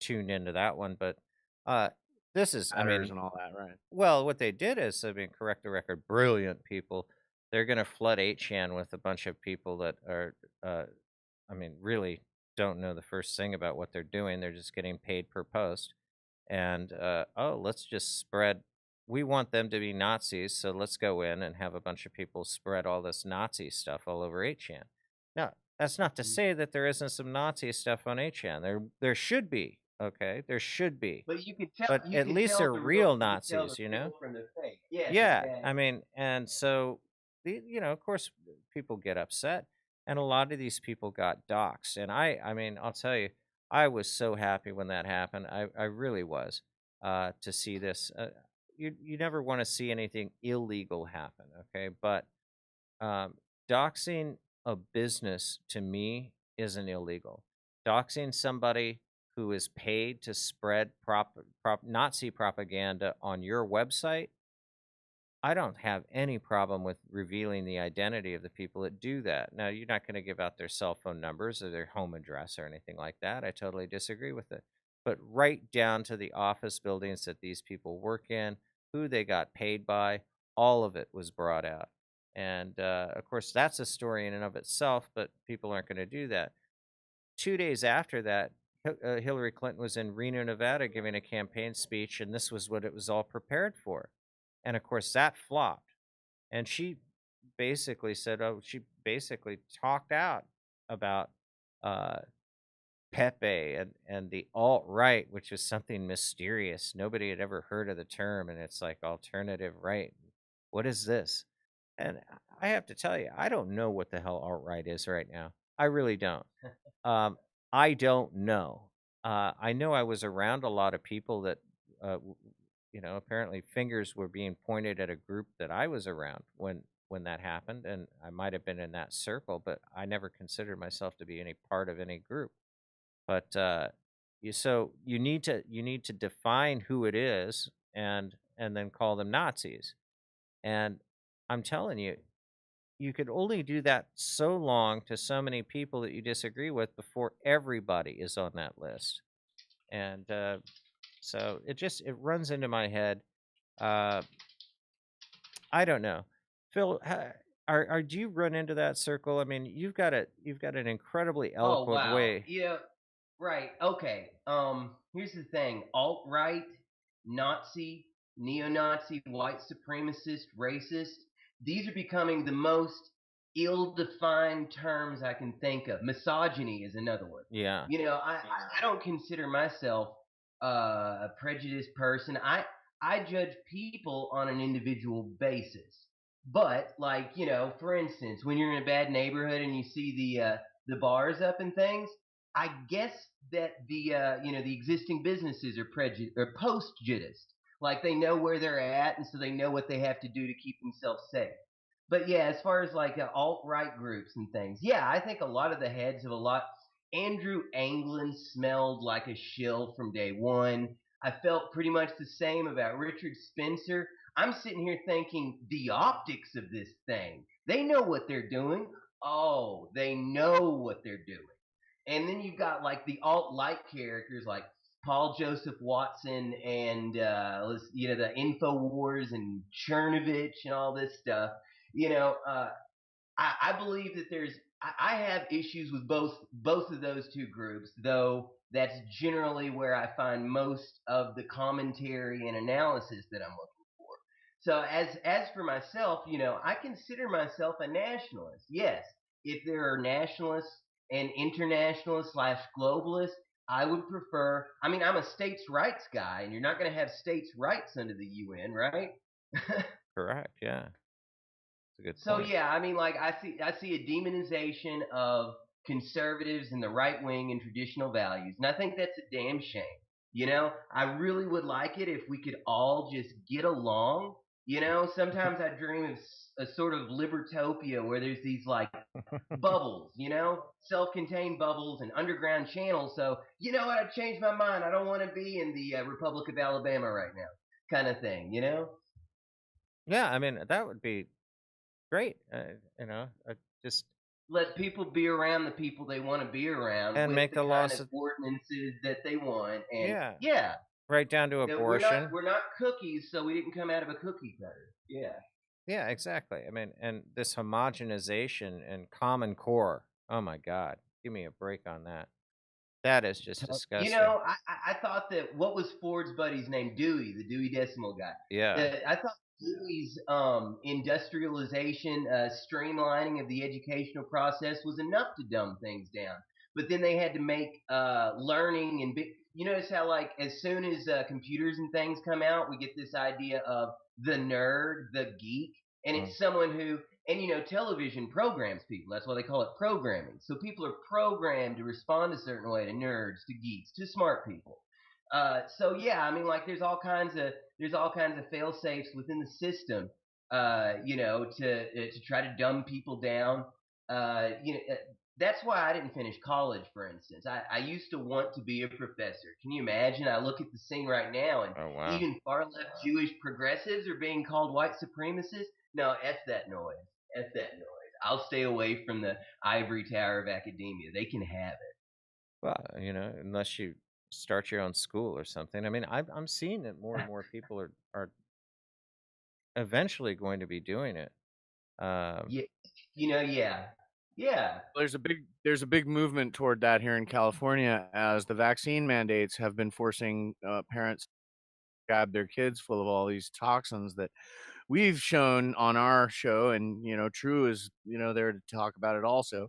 tuned into that one, but this is, I mean, and all that, right? well, what they did is, I mean, Correct the Record, brilliant people. They're going to flood 8chan with a bunch of people that are, I mean, really don't know the first thing about what they're doing. They're just getting paid per post. And, let's just spread. We want them to be Nazis, so let's go in and have a bunch of people spread all this Nazi stuff all over 8chan. Now, that's not to say that there isn't some Nazi stuff on 8chan. There should be. Okay, there should be. But you can tell. But at least they're real Nazis, from the fake. Yes, yeah, exactly. I mean, and so of course, people get upset, and a lot of these people got doxxed. And I mean, I'll tell you, I was so happy when that happened. I really was, to see this. You never want to see anything illegal happen, okay? But doxing a business to me isn't illegal. Doxing somebody who is paid to spread Nazi propaganda on your website, I don't have any problem with revealing the identity of the people that do that. Now, you're not going to give out their cell phone numbers or their home address or anything like that. I totally disagree with it. But right down to the office buildings that these people work in, who they got paid by, all of it was brought out. And of course, that's a story in and of itself, but people aren't going to do that. 2 days after that, Hillary Clinton was in Reno, Nevada, giving a campaign speech, and this was what it was all prepared for. And of course, that flopped. And she basically said, she basically talked out about Pepe and the alt-right, which is something mysterious. Nobody had ever heard of the term, and it's like alternative right. What is this? And I have to tell you, I don't know what the hell alt-right is right now. I really don't. I don't know. I know I was around a lot of people that, apparently fingers were being pointed at a group that I was around when that happened, and I might have been in that circle, but I never considered myself to be any part of any group. But you need to define who it is and then call them Nazis. And I'm telling you, you could only do that so long to so many people that you disagree with before everybody is on that list. And so it runs into my head. I don't know, Phil. Do you run into that circle? I mean, you've got an incredibly eloquent way. Yeah, right. Okay. Here's the thing: alt-right, Nazi, neo-Nazi, white supremacist, racist. These are becoming the most ill-defined terms I can think of. Misogyny is another one. Yeah. I don't consider myself a prejudiced person. I judge people on an individual basis. But for instance, when you're in a bad neighborhood and you see the bars up and things, I guess that the existing businesses are post-judiced. Like they know where they're at, and so they know what they have to do to keep themselves safe. But yeah, as far as alt-right groups and things, yeah, I think a lot of the heads of a lot. Andrew Anglin smelled like a shill from day one. I felt pretty much the same about Richard Spencer. I'm sitting here thinking the optics of this thing. They know what they're doing. Oh, they know what they're doing. And then you've got the alt-light characters like Paul Joseph Watson and the Infowars and Chernovich and all this stuff. I believe that I have issues with both of those two groups, though that's generally where I find most of the commentary and analysis that I'm looking for. So as for myself, I consider myself a nationalist. Yes, if there are nationalists and internationalists / globalists, I would prefer. I mean, I'm a states' rights guy, and you're not going to have states' rights under the UN, right? Correct. Yeah. That's a good So point. yeah, I mean, like I see a demonization of conservatives and the right wing and traditional values, and I think that's a damn shame. You know, I really would like it if we could all just get along. You know, sometimes I dream of a sort of libertopia where there's these like bubbles, you know, self-contained bubbles and underground channels. So you know what? I changed my mind. I don't want to be in the Republic of Alabama right now, kind of thing. You know? Yeah, I mean that would be great. Just Let people be around the people they want to be around and with make the the kind laws. of ordinances that they want. And Yeah, yeah, right down to abortion. we're not cookies, so we didn't come out of a cookie cutter. Yeah. Yeah, exactly. I mean, and this homogenization and common core. Oh my God, give me a break on that. That is just You disgusting. know, I thought that what was Ford's buddy's name? Dewey, the Dewey Decimal guy. Yeah. I thought Dewey's industrialization, streamlining of the educational process was enough to dumb things down. But then they had to make learning and you notice how like as soon as computers and things come out, we get this idea of the nerd, the geek, and it's someone who and you know, television programs people. That's why they call it programming. So people are programmed to respond a certain way to nerds, to geeks, to smart people. So yeah, I mean, like there's all kinds of fail safes within the system. You know, to try to dumb people down. You know, that's why I didn't finish college, for instance. I used to want to be a professor. Can you imagine? I look at the scene right now, and even far left Jewish progressives are being called white supremacists. No, F that noise. F that noise. I'll stay away from the ivory tower of academia. They can have it. Well, unless you start your own school or something. I mean, I'm seeing that more and more people are eventually going to be doing it. Yeah, you know, yeah, yeah. There's a big movement toward that here in California, as the vaccine mandates have been forcing parents to grab their kids full of all these toxins that we've shown on our show, and True is there to talk about it also.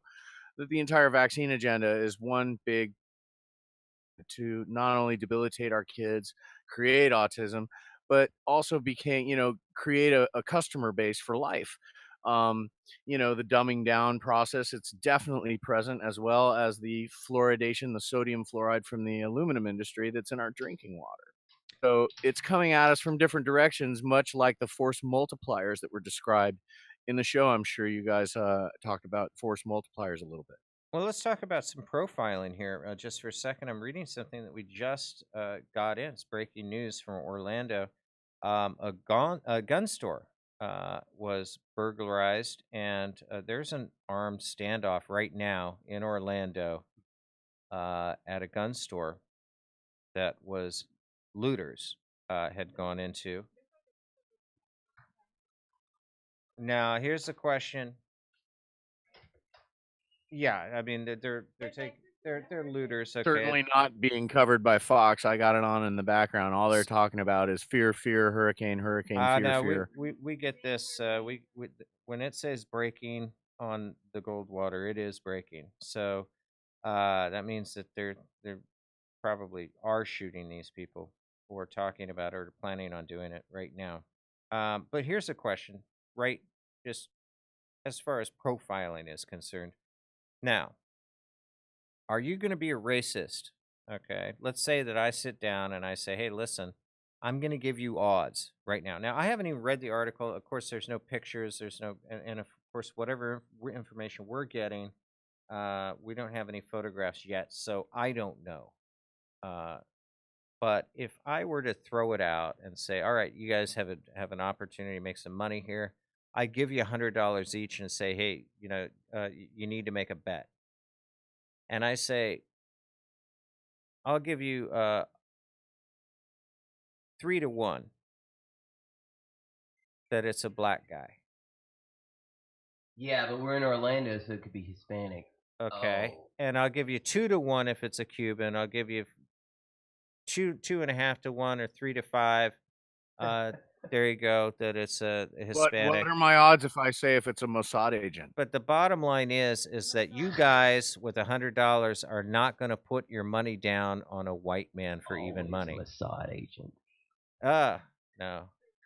That the entire vaccine agenda is one big to not only debilitate our kids, create autism, but also create a customer base for life. The dumbing down process, it's definitely present, as well as the fluoridation, the sodium fluoride from the aluminum industry that's in our drinking water. So it's coming at us from different directions, much like the force multipliers that were described in the show. I'm sure you guys talked about force multipliers a little bit. Well, let's talk about some profiling here just for a second. I'm reading something that we just got in. It's breaking news from Orlando. A gun store was burglarized, and there's an armed standoff right now in Orlando at a gun store that was looters had gone into. Now, here's the question. Yeah, I mean they're looters. Okay, Certainly not being covered by Fox. I got it on in the background. All they're talking about is fear, fear, hurricane, hurricane, fear, no, fear. we get this. We when it says breaking on the Goldwater, it is breaking. So that means that they're probably are shooting these people who are talking about or planning on doing it right now. But here's a question, right? Just as far as profiling is concerned. Now, are you going to be a racist? Okay. Let's say that I sit down and I say, hey, listen, I'm going to give you odds right now. Now, I haven't even read the article. Of course, there's no pictures. There's no, and of course, whatever information we're getting, we don't have any photographs yet. So I don't know. But if I were to throw it out and say, all right, you guys have an opportunity to make some money here, I give you $100 each and say, hey, you need to make a bet. And I say, I'll give you 3-1 that it's a black guy. Yeah, but we're in Orlando, so it could be Hispanic. Okay. Oh. And I'll give you 2-1 if it's a Cuban. I'll give you 2.5 to 1 or 3 to 5 There you go. That it's a What Hispanic. are my odds if I say if it's a Mossad agent? But the bottom line is that you guys with $100 are not going to put your money down on a white man for even money. Mossad agent. No.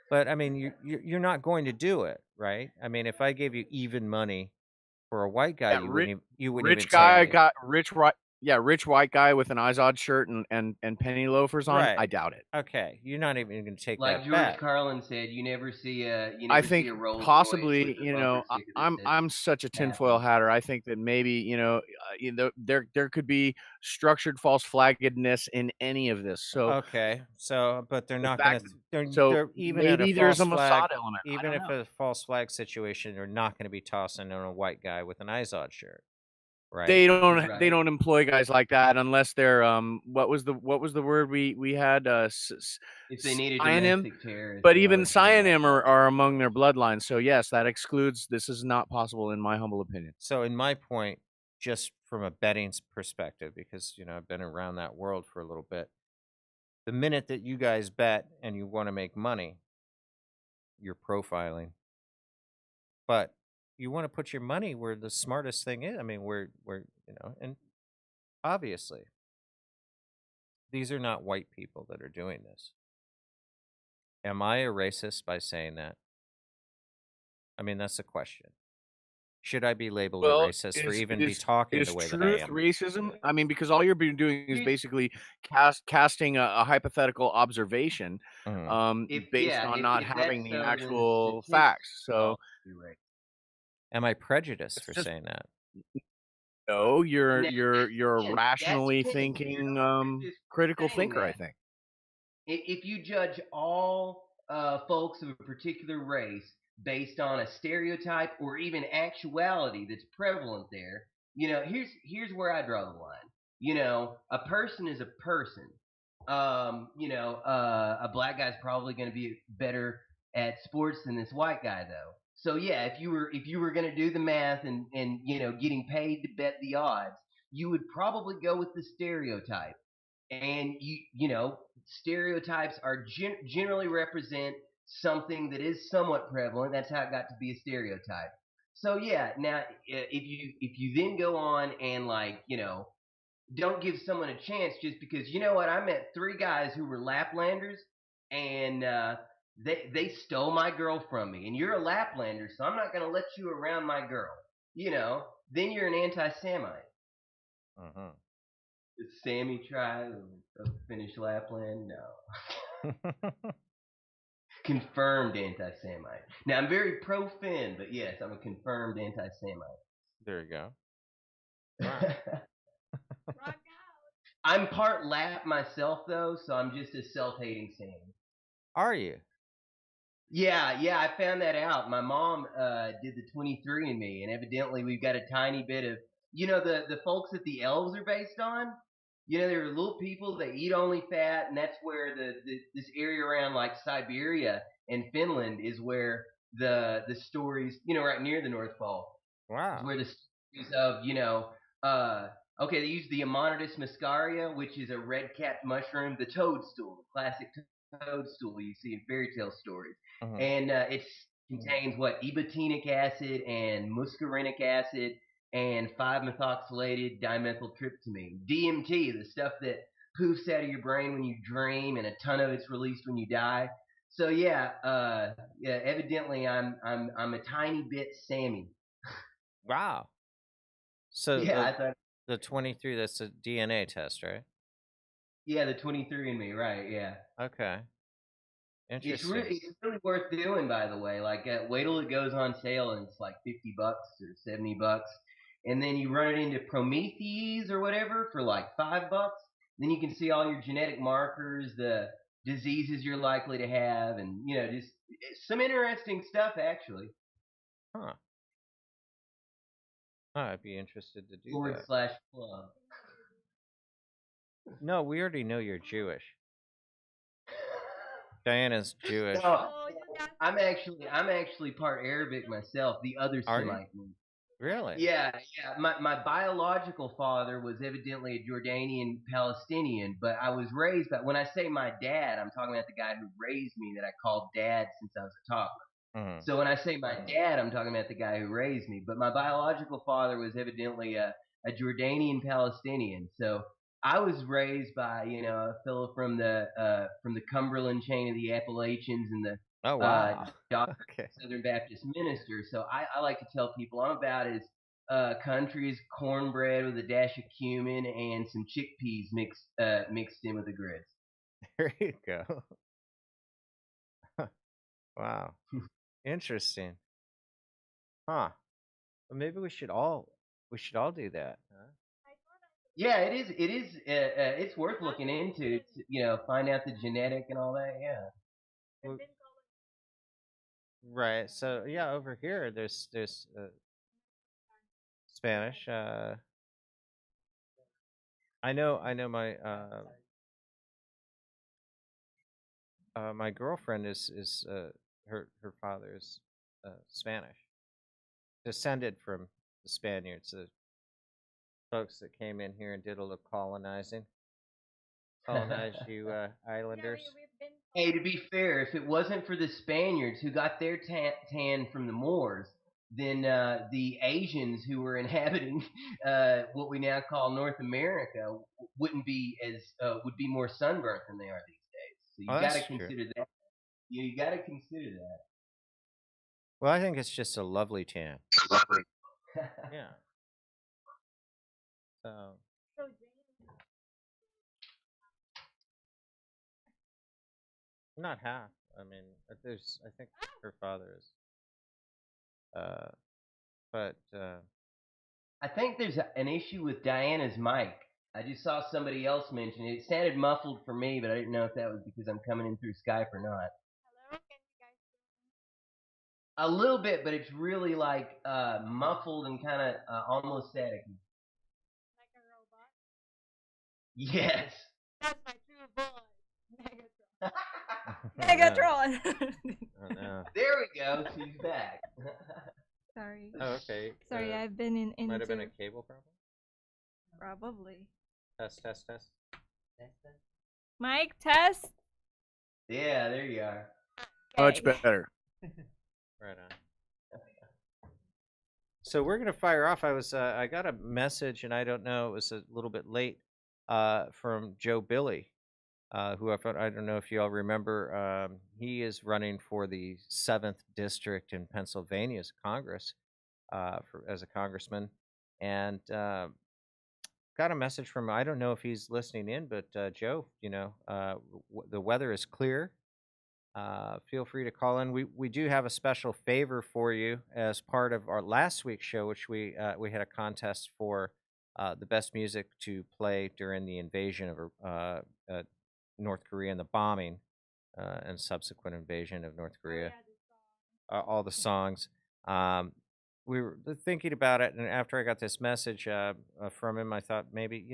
But I mean, you're not going to do it, right? I mean, if I gave you even money for a white guy, you wouldn't even take it. Rich white guy with an Izod shirt and penny loafers on. Right. I doubt it. Okay, you're not even going to take Like that George bet. Carlin said, you never see a I think see a Rolls possibly, Royce with a you bumper know, sticker that says I'm such a tinfoil hatter. I think that maybe, you know, there could be structured false flaggedness in any of this. So Okay, so but they're the not going fact, to. so They're even at a maybe there's a false flag. Mossad element. I Even don't if know. a false flag situation, they're not going to be tossing on a white guy with an Izod shirt, right? They Right. don't employ guys like that unless they're what was the word we had if they need a synonym. domestic terrorist. But even synonym are among their bloodlines. So yes, that excludes. This is not possible in my humble opinion. So in my point, just from a betting perspective, because you know I've been around that world for a little bit. The minute that you guys bet and you want to make money, you're profiling. But you want to put your money where the smartest thing is. I mean, where you know, and obviously, these are not white people that are doing this. Am I a racist by saying that? I mean, that's the question. Should I be labeled a racist for even be talking the way that I am? Racism? I mean, because all you're doing is basically casting a hypothetical observation, based on not having the actual facts. So, am I prejudiced for saying that? No, you're a rationally thinking, critical thinker. I think. If you judge all folks of a particular race based on a stereotype or even actuality that's prevalent there, you know, here's where I draw the line. You know, a person is a person. You know, a black guy's probably going to be better at sports than this white guy, though. So yeah, if you were going to do the math and you know getting paid to bet the odds, you would probably go with the stereotype. And you know stereotypes are generally represent something that is somewhat prevalent. That's how it got to be a stereotype. So yeah, now if you then go on and like you know don't give someone a chance just because you know what I met 3 guys who were Laplanders and they stole my girl from me and you're a Laplander so I'm not going to let you around my girl. You know, then you're an anti-Semite. Uh-huh. The Sami tribe of Finnish Lapland? No. Confirmed anti-Semite. Now, I'm very pro-Finn, but yes, I'm a confirmed anti-Semite. There you go. Wow. I'm part Lap myself, though, so I'm just a self-hating Sami. Are you? Yeah, I found that out. My mom did the 23andMe, and evidently we've got a tiny bit of, you know, the folks that the elves are based on. You know, they're little people that eat only fat, and that's where this area around like Siberia and Finland is where the stories, you know, right near the North Pole. Wow. Is where the stories of, you know, okay, they use the Ammonitis muscaria, which is a red-capped mushroom, the toadstool, the classic toadstool you see in fairy tale stories. Uh-huh. And it contains what? Ibotenic acid and muscarinic acid and 5-methoxylated dimethyltryptamine, DMT, the stuff that poofs out of your brain when you dream, and a ton of it's released when you die. So yeah, evidently I'm a tiny bit Sami. Wow. So yeah, the 23, that's a DNA test, right? Yeah, the 23andMe, right? Yeah. Okay. Interesting. It's really worth doing, by the way. Like, wait till it goes on sale and it's like $50 or $70, and then you run it into Prometheus or whatever for like $5. Then you can see all your genetic markers, the diseases you're likely to have, and you know, just some interesting stuff actually. Huh. I'd be interested to do /club. No, we already know you're Jewish. Diana's Jewish. No, I'm actually part Arabic myself. The other Semite. Really? Yeah, yeah. My biological father was evidently a Jordanian Palestinian, but I was raised by, when I say my dad, I'm talking about the guy who raised me that I called dad since I was a toddler. Mm-hmm. So when I say my dad, I'm talking about the guy who raised me. But my biological father was evidently a Jordanian Palestinian. So I was raised by a fellow from the Cumberland chain of the Appalachians and the Oh wow. Okay. Southern Baptist minister. So I like to tell people I'm about as country as cornbread with a dash of cumin and some chickpeas mixed in with the grits. There you go. Wow. Interesting. Huh. Well, maybe we should all do that. Huh? Yeah, it is. It is. It's worth looking into. Find out the genetic and all that. Yeah. Well, right. So yeah, over here there's Spanish. I know my my girlfriend is her father is Spanish, descended from the Spaniards, the folks that came in here and did a little colonizing. Colonize you islanders. Hey, to be fair, if it wasn't for the Spaniards who got their tan from the Moors, then the Asians who were inhabiting what we now call North America would be more sunburnt than they are these days. So you got to consider that. You got to consider that. Well, I think it's just a lovely tan. Yeah. So. Not half. I mean, there's. I think her father is. But. I think there's an issue with Diana's mic. I just saw somebody else mention it. It sounded muffled for me, but I didn't know if that was because I'm coming in through Skype or not. Hello, can you guys hear me? A little bit, but it's really like muffled and kind of almost staticky. Like a robot? Yes. That's my true voice, Megatron. Megatron. Oh, no. There we go. She's back. Sorry. Oh, okay. Sorry, I've been in. Might have been a cable problem. Probably. Test. Mic test. Yeah, there you are. Much better. Right on. So we're gonna fire off. I got a message, and I don't know, it was a little bit late, from Joe Billy, who I don't know if you all remember. He is running for the 7th district in Pennsylvania's Congress, as a congressman, and got a message from, I don't know if he's listening in, but Joe, the weather is clear. Feel free to call in. We do have a special favor for you as part of our last week's show, which we had a contest for the best music to play during the invasion of North Korea and the bombing and subsequent invasion of North Korea. All the songs. We were thinking about it, and after I got this message from him, I thought maybe,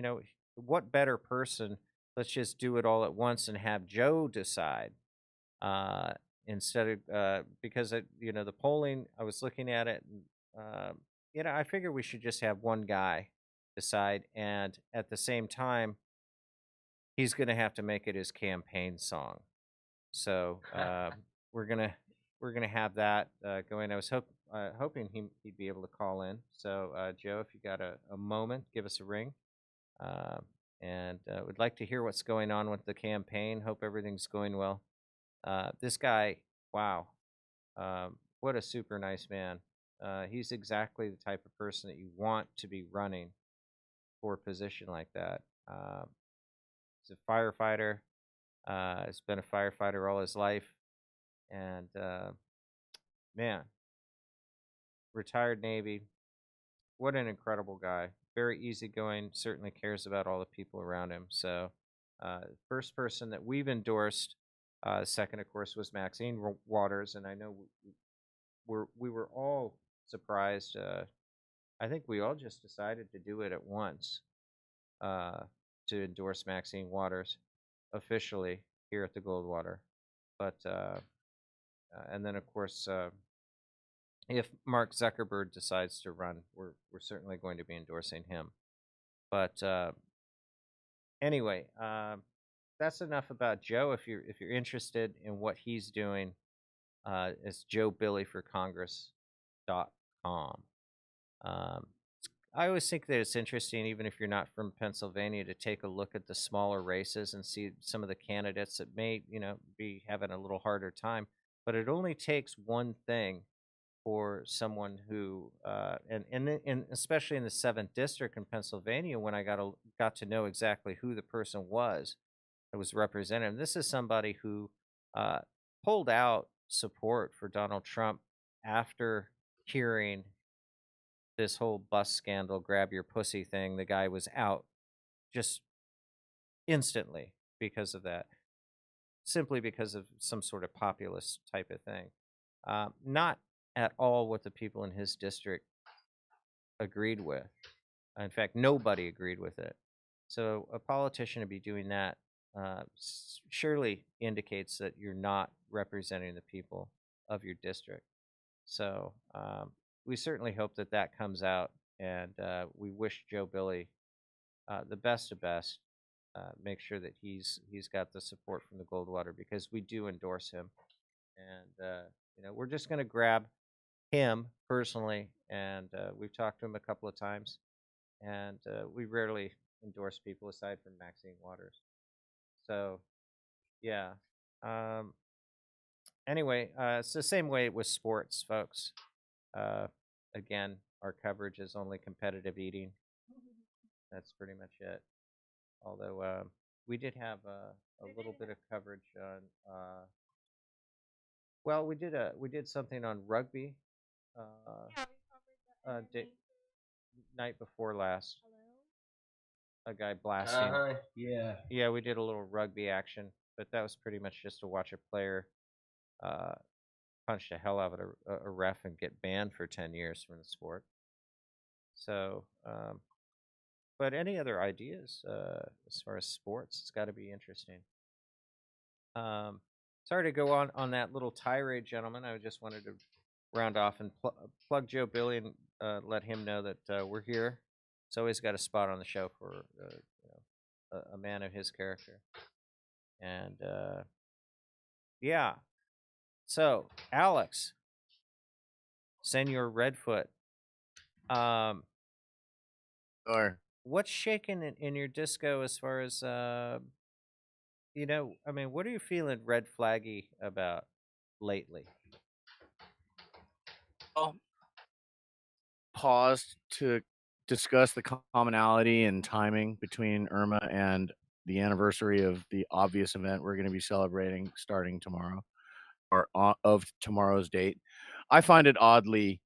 what better person? Let's just do it all at once and have Joe decide. Instead of because the polling, I was looking at it, and I figure we should just have one guy decide, and at the same time, he's going to have to make it his campaign song. So we're gonna have that going. I was hoping he'd be able to call in. So Joe, if you got a moment, give us a ring. And would like to hear what's going on with the campaign. Hope everything's going well. This guy, wow, what a super nice man. He's exactly the type of person that you want to be running for a position like that. He's a firefighter. He's been a firefighter all his life. And, man, retired Navy. What an incredible guy. Very easygoing, certainly cares about all the people around him. So, first person that we've endorsed, second, of course, was Maxine Waters. And I know we were all surprised. I think we all just decided to do it at once to endorse Maxine Waters officially here at the Goldwater. But, and then, of course, if Mark Zuckerberg decides to run, we're certainly going to be endorsing him. But anyway, that's enough about Joe. If you're interested in what he's doing, it's joebillyforcongress.com. I always think that it's interesting, even if you're not from Pennsylvania, to take a look at the smaller races and see some of the candidates that may, be having a little harder time. But it only takes one thing for someone who, and especially in the 7th district in Pennsylvania, when I got to know exactly who the person was that was representing. This is somebody who pulled out support for Donald Trump after hearing this whole bus scandal, grab your pussy thing. The guy was out just instantly because of that, simply because of some sort of populist type of thing. Not at all what the people in his district agreed with. In fact, nobody agreed with it. So a politician to be doing that surely indicates that you're not representing the people of your district. So we certainly hope that that comes out, and we wish Joe Billy the best of best. Make sure that he's got the support from the Goldwater, because we do endorse him, and we're just going to grab him personally, and we've talked to him a couple of times, and we rarely endorse people aside from Maxine Waters. So, yeah. Anyway, it's the same way with sports, folks. Again, our coverage is only competitive eating. That's pretty much it. Although we did have a little bit of coverage on. Well, we did something on rugby. Night before last. A guy blasting. Yeah. Yeah, we did a little rugby action, but that was pretty much just to watch a player punch the hell out of a ref and get banned for 10 years from the sport. So, but any other ideas as far as sports? It's got to be interesting. Sorry to go on that little tirade, gentlemen. I just wanted to round off and plug Joe Billy and let him know that we're here. It's always got a spot on the show for a man of his character. And yeah. So, Alex, Senor Redfoot, what's shaking in your disco as far as I mean, what are you feeling red flaggy about lately? Well, paused to discuss the commonality and timing between Irma and the anniversary of the obvious event we're going to be celebrating starting tomorrow, or of tomorrow's date. I find it oddly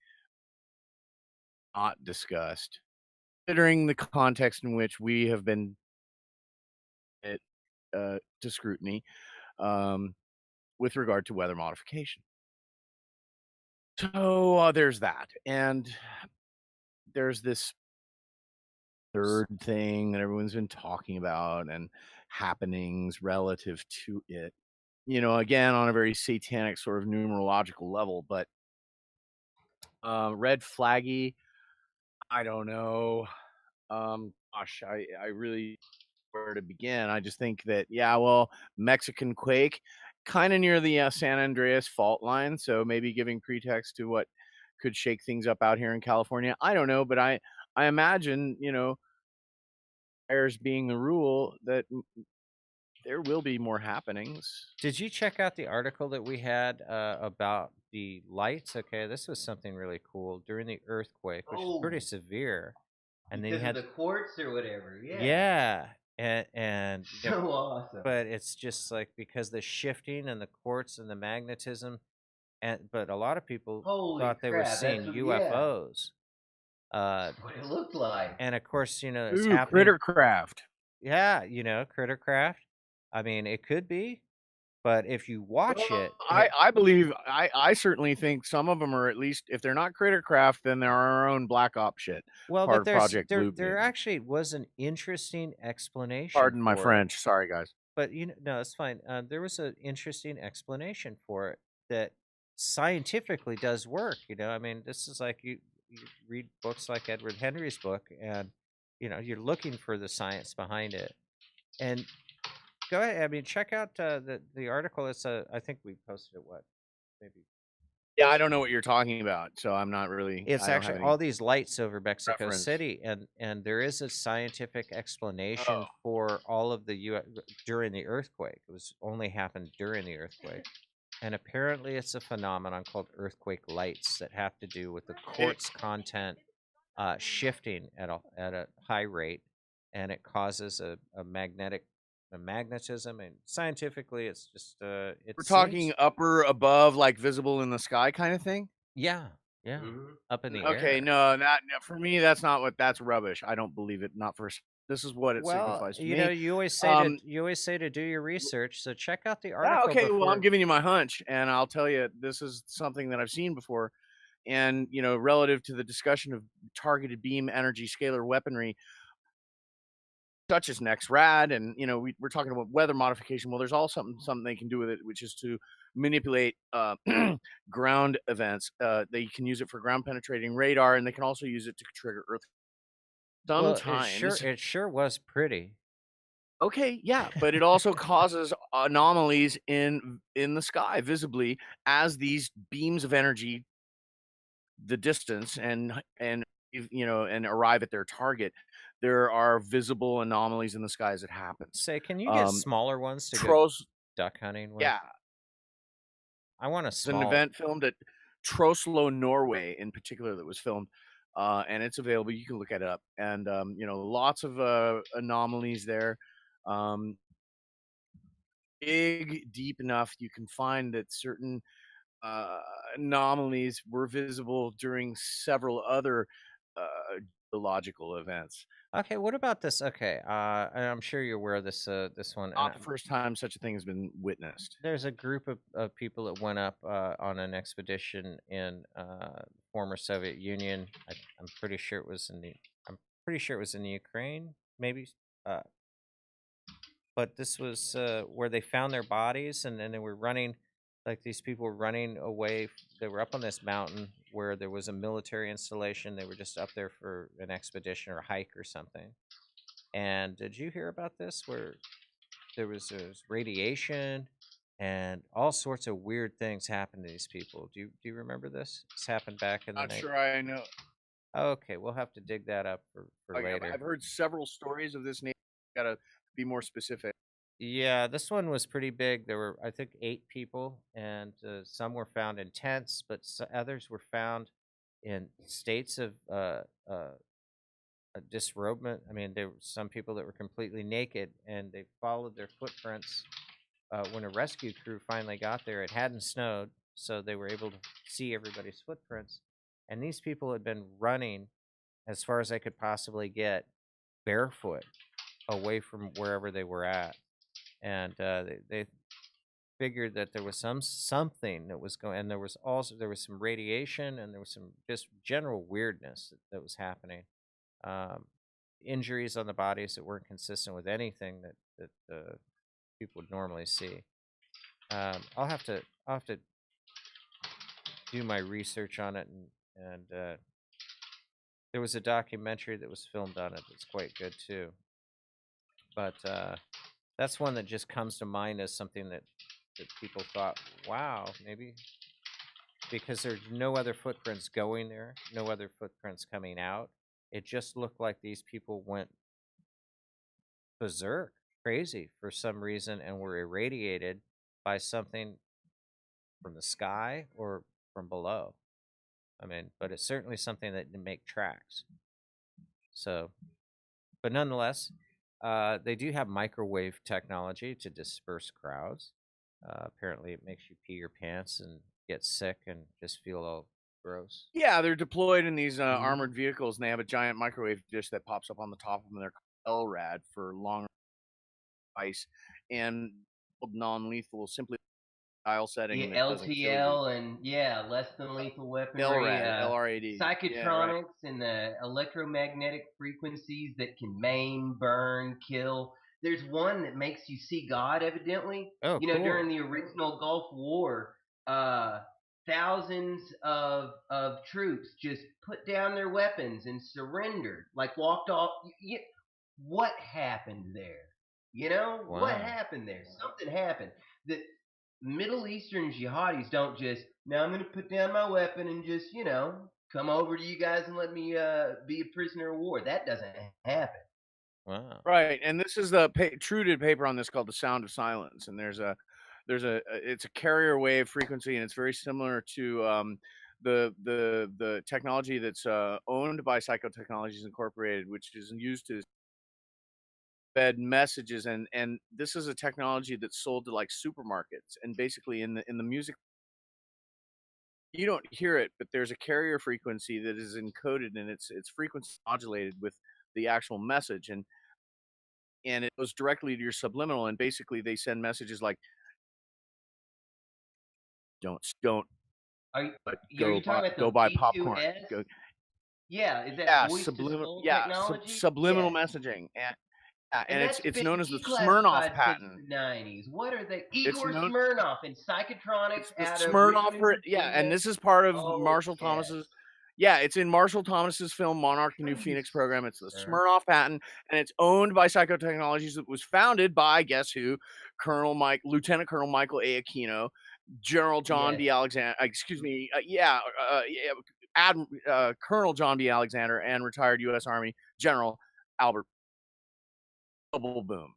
not discussed, considering the context in which we have been to scrutiny with regard to weather modification. So there's that, and there's this third thing that everyone's been talking about and happenings relative to it. Again, on a very satanic sort of numerological level, but red flaggy, I don't know. Gosh, I really where to begin. I just think that, Mexican quake, kind of near the San Andreas fault line, so maybe giving pretext to what could shake things up out here in California. I don't know, but I imagine, fires being the rule, that there will be more happenings. Did you check out the article that we had about the lights? Okay, this was something really cool during the earthquake, which is pretty severe. And then you had the quartz or whatever. Yeah. Yeah. And so awesome. But it's just like because the shifting and the quartz and the magnetism, but a lot of people thought they were seeing UFOs. That's what it looked like. And of course, it's happening. Crittercraft. Yeah, Crittercraft. I mean, it could be, but if you watch it, I believe I certainly think some of them are, at least if they're not Crittercraft, then they're our own Black Ops shit. Well, but there actually was an interesting explanation. Pardon my French. Sorry, guys. But no, it's fine. There was an interesting explanation for it, that scientifically does work. I mean, this is like you read books like Edward Henry's book, and you're looking for the science behind it. And go ahead. I mean, check out the article. It's I think we posted it. What, maybe? Yeah, I don't know what you're talking about, so I'm not really. It's I don't have actually any all these lights over Mexico reference. City, and there is a scientific explanation for all of the during the earthquake. It was only happened during the earthquake, and apparently it's a phenomenon called earthquake lights that have to do with the quartz content shifting at a high rate, and it causes a magnetism. And scientifically, it's just We're talking upper, above, like visible in the sky kind of thing. Yeah. Up in the air. Okay, no, for me that's rubbish. I don't believe it. Not for this is what it signifies to me. You always say to do your research, so check out the article. Okay, well, I'm giving you my hunch, and I'll tell you this is something that I've seen before. And relative to the discussion of targeted beam energy scalar weaponry, such as NextRad, and we're talking about weather modification. Well, there's also something they can do with it, which is to manipulate ground events. They can use it for ground penetrating radar, and they can also use it to trigger Earth. Sometimes it sure was pretty. Okay, yeah, but it also causes anomalies in the sky visibly as these beams of energy the distance and arrive at their target. There are visible anomalies in the sky as it happens. Say, can you get smaller ones to go duck hunting with? Yeah, I want a small. It's an event filmed at Troslo, Norway, in particular, that was filmed, and it's available. You can look it up, and lots of anomalies there. Big, deep enough, you can find that certain anomalies were visible during several other geological events. Okay, what about this? Okay, I'm sure you're aware of this one. Not the first time such a thing has been witnessed. There's a group of people that went up on an expedition in former Soviet Union. I'm pretty sure it was in the Ukraine, maybe. But this was where they found their bodies, and then they were running. Like, these people were running away. They were up on this mountain where there was a military installation. They were just up there for an expedition or a hike or something. And did you hear about this? Where there was radiation and all sorts of weird things happened to these people. Do you remember this? This happened back in the night. Not sure I know. Okay, we'll have to dig that up for later. I've heard several stories of this nature. Gotta be more specific. Yeah, this one was pretty big. There were, I think, 8 people, and some were found in tents, but others were found in states of disrobement. I mean, there were some people that were completely naked, and they followed their footprints. When a rescue crew finally got there, it hadn't snowed, so they were able to see everybody's footprints. And these people had been running as far as they could possibly get, barefoot, away from wherever they were at. And they figured that there was something that was going, and there was some radiation, and there was some just general weirdness that was happening. Injuries on the bodies that weren't consistent with anything that people would normally see. I'll have to do my research on it, and there was a documentary that was filmed on it that's quite good too. But that's one that just comes to mind as something that people thought, wow, maybe, because there's no other footprints going there, no other footprints coming out. It just looked like these people went berserk, crazy for some reason, and were irradiated by something from the sky or from below. I mean, but it's certainly something that didn't make tracks. So, but nonetheless, they do have microwave technology to disperse crowds. Apparently, it makes you pee your pants and get sick and just feel all gross. Yeah, they're deployed in these armored vehicles, and they have a giant microwave dish that pops up on the top of them. They're called LRAD for long ice, and non-lethal, simply dial setting. Yeah, LTL and less than lethal weaponry. LRAD. Psychotronics and the electromagnetic frequencies that can maim, burn, kill. There's one that makes you see God, evidently. Oh, cool. During the original Gulf War, thousands of troops just put down their weapons and surrendered, like walked off. What happened there? What happened there? Something happened. The Middle Eastern jihadis don't just, now I'm going to put down my weapon and just, come over to you guys and let me be a prisoner of war. That doesn't happen. Wow. Right, and this is the True did paper on this called "The Sound of Silence," and it's a carrier wave frequency, and it's very similar to the technology that's owned by Psychotechnologies Incorporated, which is used to embed messages, and this is a technology that's sold to like supermarkets, and basically in the music. You don't hear it, but there's a carrier frequency that is encoded, and it's frequency modulated with the actual message, and it goes directly to your subliminal, and basically they send messages like, don't Are you go talking about the buy popcorn. V2S? Yeah, is that Yeah, voice to soul yeah, technology? subliminal Yeah. messaging, and And that's it's been known as the Smirnoff declassified since patent. the 90s. What are they? It's Igor known Smirnoff and Psychotronics It's the out of Smirnoff, Richmond, yeah, and Virginia. this is part of Oh, Marshall yes. Thomas's. Yeah, it's in Marshall Thomas's film Monarch: The New What are you Phoenix program. It's the saying, sir? Smirnoff patent, and it's owned by Psychotechnologies. It was founded by, guess who? Lieutenant Colonel Michael A. Aquino, General John Yes. B. Alexander. Excuse me. Colonel John B. Alexander and retired U.S. Army General Albert Double Boom.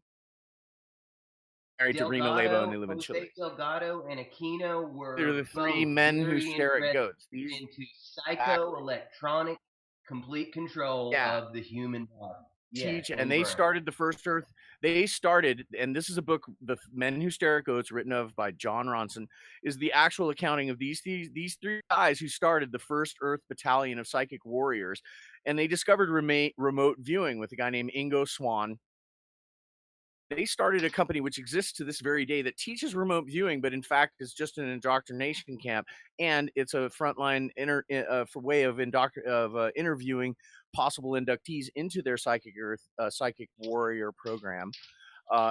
Married to Rena Labo, and they live in Chile. Jose Delgado and Aquino They're were the three both men who very stare at interested goats. into psychoelectronic complete control of the human body. Teach, Yes, and they started the first Earth. They started, and this is a book, "The Men Who Stare at Goats," written of by John Ronson, is the actual accounting of these three guys who started the first Earth battalion of psychic warriors, and they discovered remote viewing with a guy named Ingo Swann. They started a company which exists to this very day that teaches remote viewing, but in fact is just an indoctrination camp, and it's a frontline way of interviewing possible inductees into their psychic warrior program.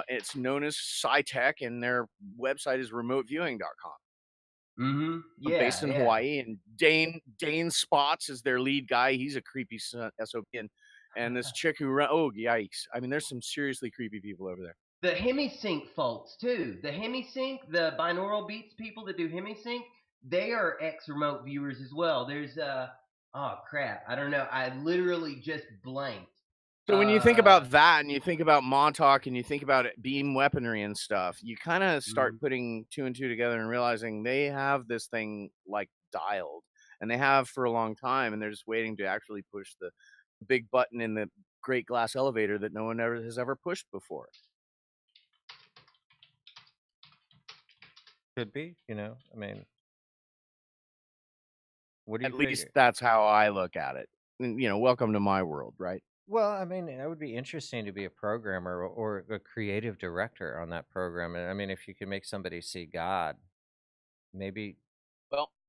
It's known as SciTech, and their website is remoteviewing.com. Mm-hmm. Yeah, based in Hawaii, and Dane Spots is their lead guy. He's a creepy SOB, and this chick who oh yikes! I mean, there's some seriously creepy people over there. The hemisync folks too. The hemisync, the binaural beats people that do hemisync, they are ex-remote viewers as well. There's oh crap, I don't know. I literally just blanked. So when you think about that, and you think about Montauk, and you think about beam weaponry and stuff, you kind of start putting two and two together and realizing they have this thing like dialed, and they have for a long time, and they're just waiting to actually push the big button in the great glass elevator that no one has ever pushed before. Could be, I mean, what do you At least that's how I look at it. And, welcome to my world, right? Well, I mean, it would be interesting to be a programmer or a creative director on that program. And I mean, if you can make somebody see God, maybe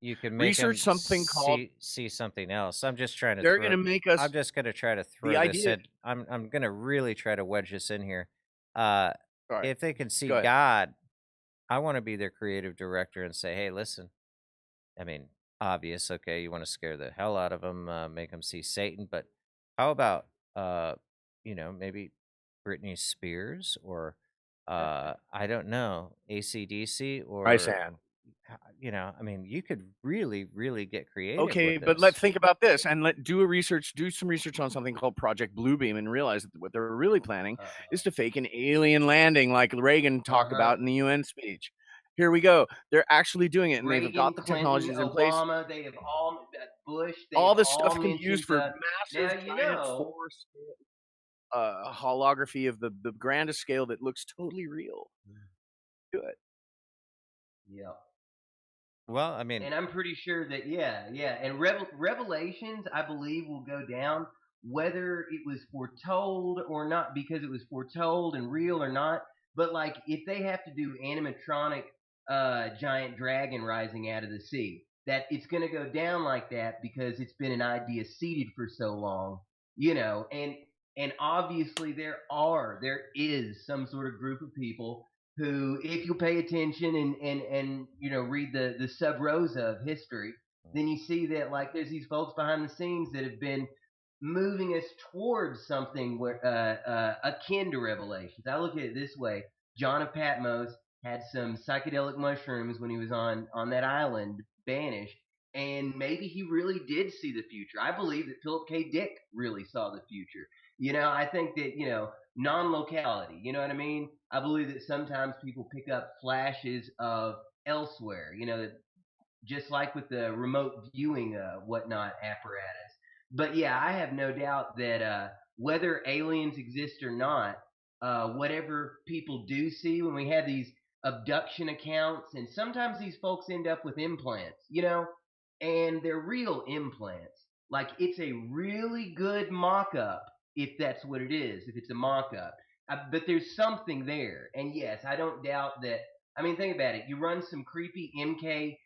you can make research something called see something else. I'm just trying to. They're going to make us. I'm just going to try to throw this in. I'm going to really try to wedge this in here. If they can see God, I want to be their creative director and say, hey, listen. I mean, obvious. Okay, you want to scare the hell out of them, make them see Satan, but how about maybe Britney Spears or I don't know, AC/DC or Rysan. I mean, you could really, really get creative. Okay, with but this. let's think about this, and do some research on something called Project Bluebeam, and realize that what they're really planning is to fake an alien landing, like Reagan talked about in the UN speech. Here we go. They're actually doing it, and they've got the technologies in place. Obama, they have all Bush. All this stuff can be used for massive, giant force holography of the grandest scale that looks totally real. Do it. Yeah. Well, I mean, and I'm pretty sure that and Revelations, I believe, will go down whether it was foretold or not, because it was foretold and real or not. But like, if they have to do animatronic giant dragon rising out of the sea, that it's going to go down like that because it's been an idea seeded for so long, and obviously there is some sort of group of people who, if you pay attention and read the sub rosa of history, then you see that like there's these folks behind the scenes that have been moving us towards something akin to revelations. I look at it this way: John of Patmos had some psychedelic mushrooms when he was on that island, banished, and maybe he really did see the future. I believe that Philip K. Dick really saw the future. I think that non-locality. You know what I mean? I believe that sometimes people pick up flashes of elsewhere. Just like with the remote viewing whatnot apparatus. But yeah, I have no doubt that whether aliens exist or not, whatever people do see when we have these abduction accounts, and sometimes these folks end up with implants, and they're real implants. Like it's a really good mock up, if that's what it is, if it's a mock up. But there's something there. And yes, I don't doubt that. I mean, think about it. You run some creepy MK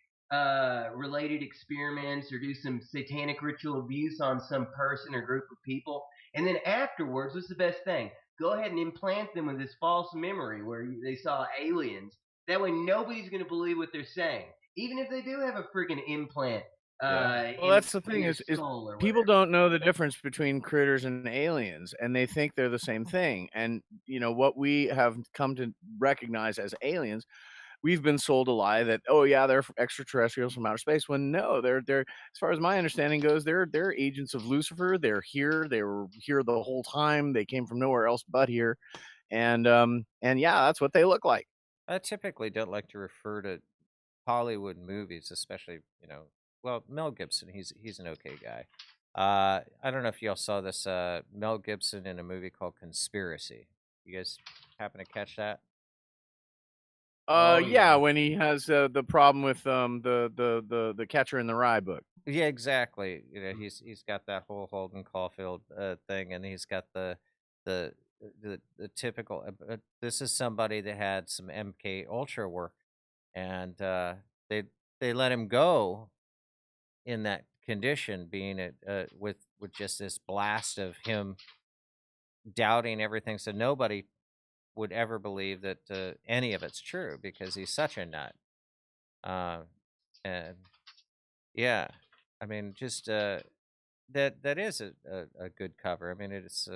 related experiments or do some satanic ritual abuse on some person or group of people. And then afterwards, what's the best thing? Go ahead and implant them with this false memory where they saw aliens. That way, nobody's going to believe what they're saying, even if they do have a freaking implant. Well, that's the thing is people don't know the difference between critters and aliens, and they think they're the same thing. And what we have come to recognize as aliens, we've been sold a lie that, oh yeah, they're extraterrestrials from outer space. When no, they're as far as my understanding goes, they're agents of Lucifer. They're here. They were here the whole time. They came from nowhere else but here, and yeah, that's what they look like. I typically don't like to refer to Hollywood movies, especially well, Mel Gibson. He's an okay guy. I don't know if y'all saw this Mel Gibson in a movie called Conspiracy. You guys happen to catch that? Yeah, when he has the problem with the Catcher in the Rye book. Yeah, exactly. He's got that whole Holden Caulfield thing, and he's got the typical. This is somebody that had some MK Ultra work, and they let him go in that condition, being with just this blast of him doubting everything. So nobody would ever believe that any of it's true because he's such a nut. And yeah, I mean, just that is a good cover. I mean, it's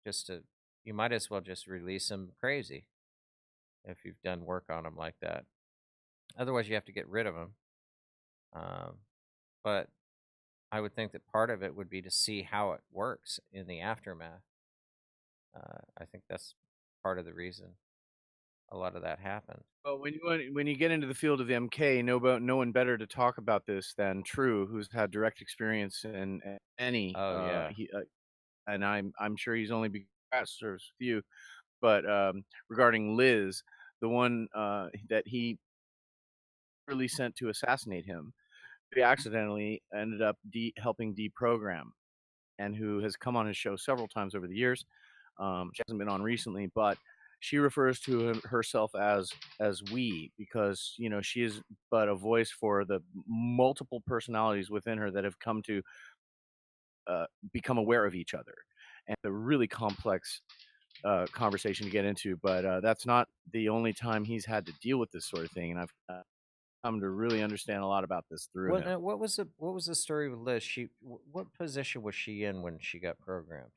just a you might as well just release him crazy if you've done work on him like that. Otherwise, you have to get rid of him. But I would think that part of it would be to see how it works in the aftermath. I think that's part of the reason a lot of that happened. Well, when you get into the field of MK, no one better to talk about this than True, who's had direct experience in any. Oh yeah. And I'm sure he's only been serves with you, but regarding Liz, the one that he really sent to assassinate him, he accidentally ended up helping deprogram, and who has come on his show several times over the years. She hasn't been on recently, but she refers to herself as we, because she is but a voice for the multiple personalities within her that have come to become aware of each other, and a really complex conversation to get into. But that's not the only time he's had to deal with this sort of thing, and I've come to really understand a lot about this through him. What was the story with Liz? What position was she in when she got programmed?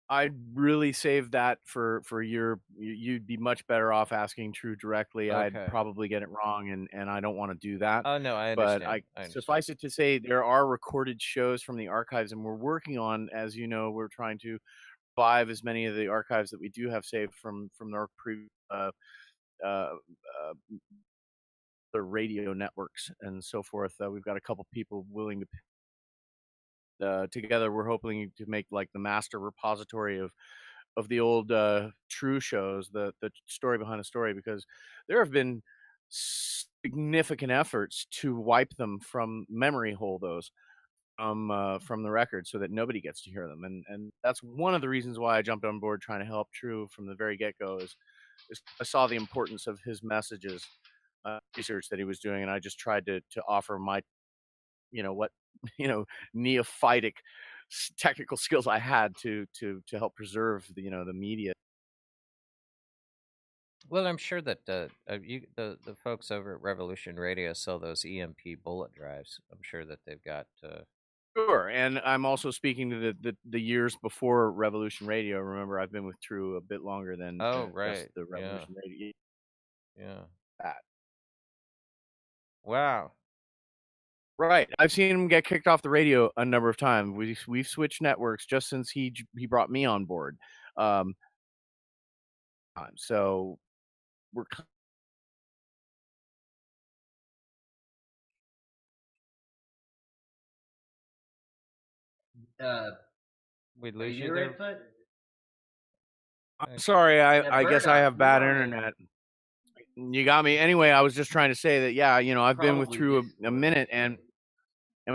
I'd really save that for you'd be much better off asking True directly. Okay. I'd probably get it wrong, and I don't want to do that. Oh no, I understand. But I understand. Suffice it to say, there are recorded shows from the archives, and we're working on, as you know, we're trying to revive as many of the archives that we do have saved from our the radio networks and so forth. We've got a couple people willing to. Together, we're hoping to make like the master repository of the old True shows, the story behind a story, because there have been significant efforts to wipe them from memory hole, those from the record, so that nobody gets to hear them. And that's one of the reasons why I jumped on board trying to help True from the very get-go, is I saw the importance of his messages, research that he was doing, and I just tried to offer my neophytic technical skills I had to help preserve the media Well, I'm sure that the folks over at Revolution Radio sell those EMP bullet drives. I'm sure that they've got. Sure, and I'm also speaking to the years before Revolution Radio. Remember, I've been with True a bit longer than Oh, just right. the Yeah. Revolution Radio. Yeah. That. Wow. Right. I've seen him get kicked off the radio a number of times. We've switched networks just since he brought me on board. So we're We Are lose you you there, there. Redfoot? I'm sorry. Now, I guess I Burdock, have you bad on there. internet. You got me. Anyway, I was just trying to say that, yeah, I've been with Probably True Discord. a minute, and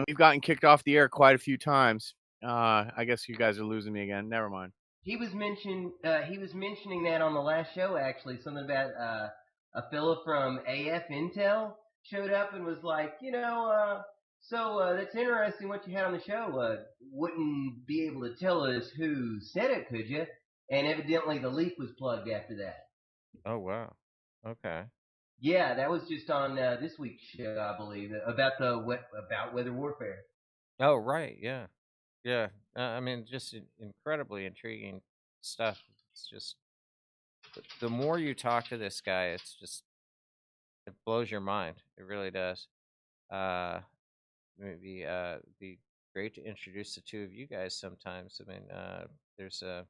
we've gotten kicked off the air quite a few times. I guess you guys are losing me again. Never mind. He was mentioning that on the last show, actually. Something about a fella from AF Intel showed up and was like, so that's interesting what you had on the show. Wouldn't be able to tell us who said it, could you? And evidently the leak was plugged after that. Oh, wow. Okay. Yeah, that was just on this week's show, I believe, about weather warfare. Oh, right. Yeah. Yeah. I mean, just incredibly intriguing stuff. It's just the more you talk to this guy, it blows your mind. It really does. Maybe be great to introduce the two of you guys sometimes. I mean, there's a.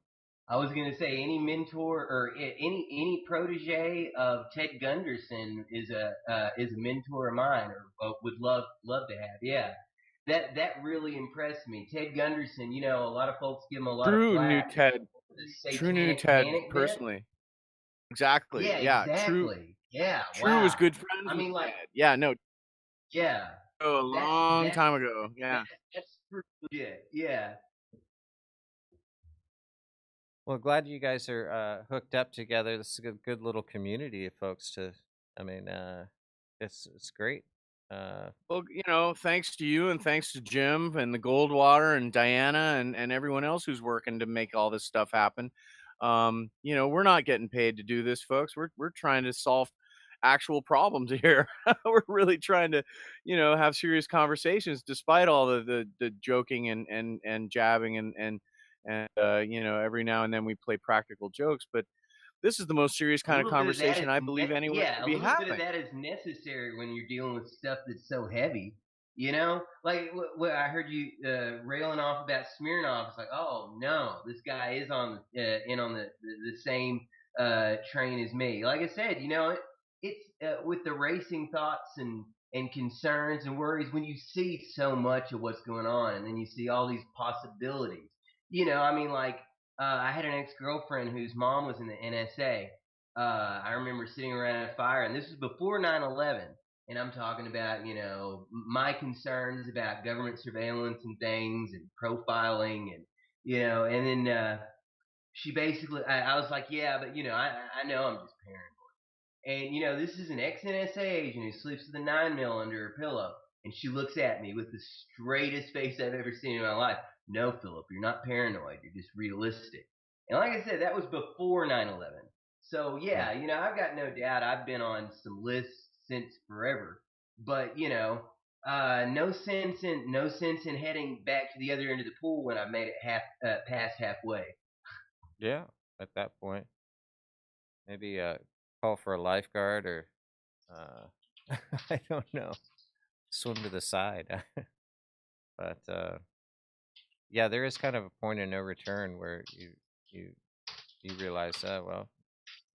I was gonna say any mentor or any protege of Ted Gunderson is a mentor of mine, or would love to have. Yeah, that really impressed me. Ted Gunderson, a lot of folks give him a lot of True knew flack. Ted. The True knew satanic Ted panic bit. personally. Exactly. Yeah, Yeah. exactly. Yeah. True was Wow. good friends I with mean, like, Ted. Yeah. No. yeah. A long time ago. Yeah. That's legit. Yeah. Well, glad you guys are hooked up together. This is a good little community of folks to. I mean, it's great. Well, thanks to you and thanks to Jim and the Goldwater and Diana and everyone else who's working to make all this stuff happen. We're not getting paid to do this, folks. We're trying to solve actual problems here. We're really trying to, have serious conversations despite all the joking and jabbing and every now and then we play practical jokes, but this is the most serious A kind of little bit of that conversation is I believe anyone yeah, could a be little bit of having. that is necessary when you're dealing with stuff that's so heavy. Like what I heard you railing off about Smirnoff. It's like, oh no, this guy is on in on the same train as me. Like I said, it's with the racing thoughts and concerns and worries when you see so much of what's going on, and then you see all these possibilities. I mean, like I had an ex-girlfriend whose mom was in the NSA. I remember sitting around a fire, and this was before 9/11. And I'm talking about, my concerns about government surveillance and things and profiling and then she basically, I was like, yeah, but, I know I'm just paranoid. And, this is an ex-NSA agent who sleeps with a 9mm under her pillow. And she looks at me with the straightest face I've ever seen in my life. No, Philip, you're not paranoid. You're just realistic. And like I said, that was before 9/11. So, yeah, I've got no doubt I've been on some lists since forever. But, no sense in heading back to the other end of the pool when I've made it past halfway. Yeah, at that point, maybe call for a lifeguard or I don't know, swim to the side. But yeah, there is kind of a point of no return where you realize, well,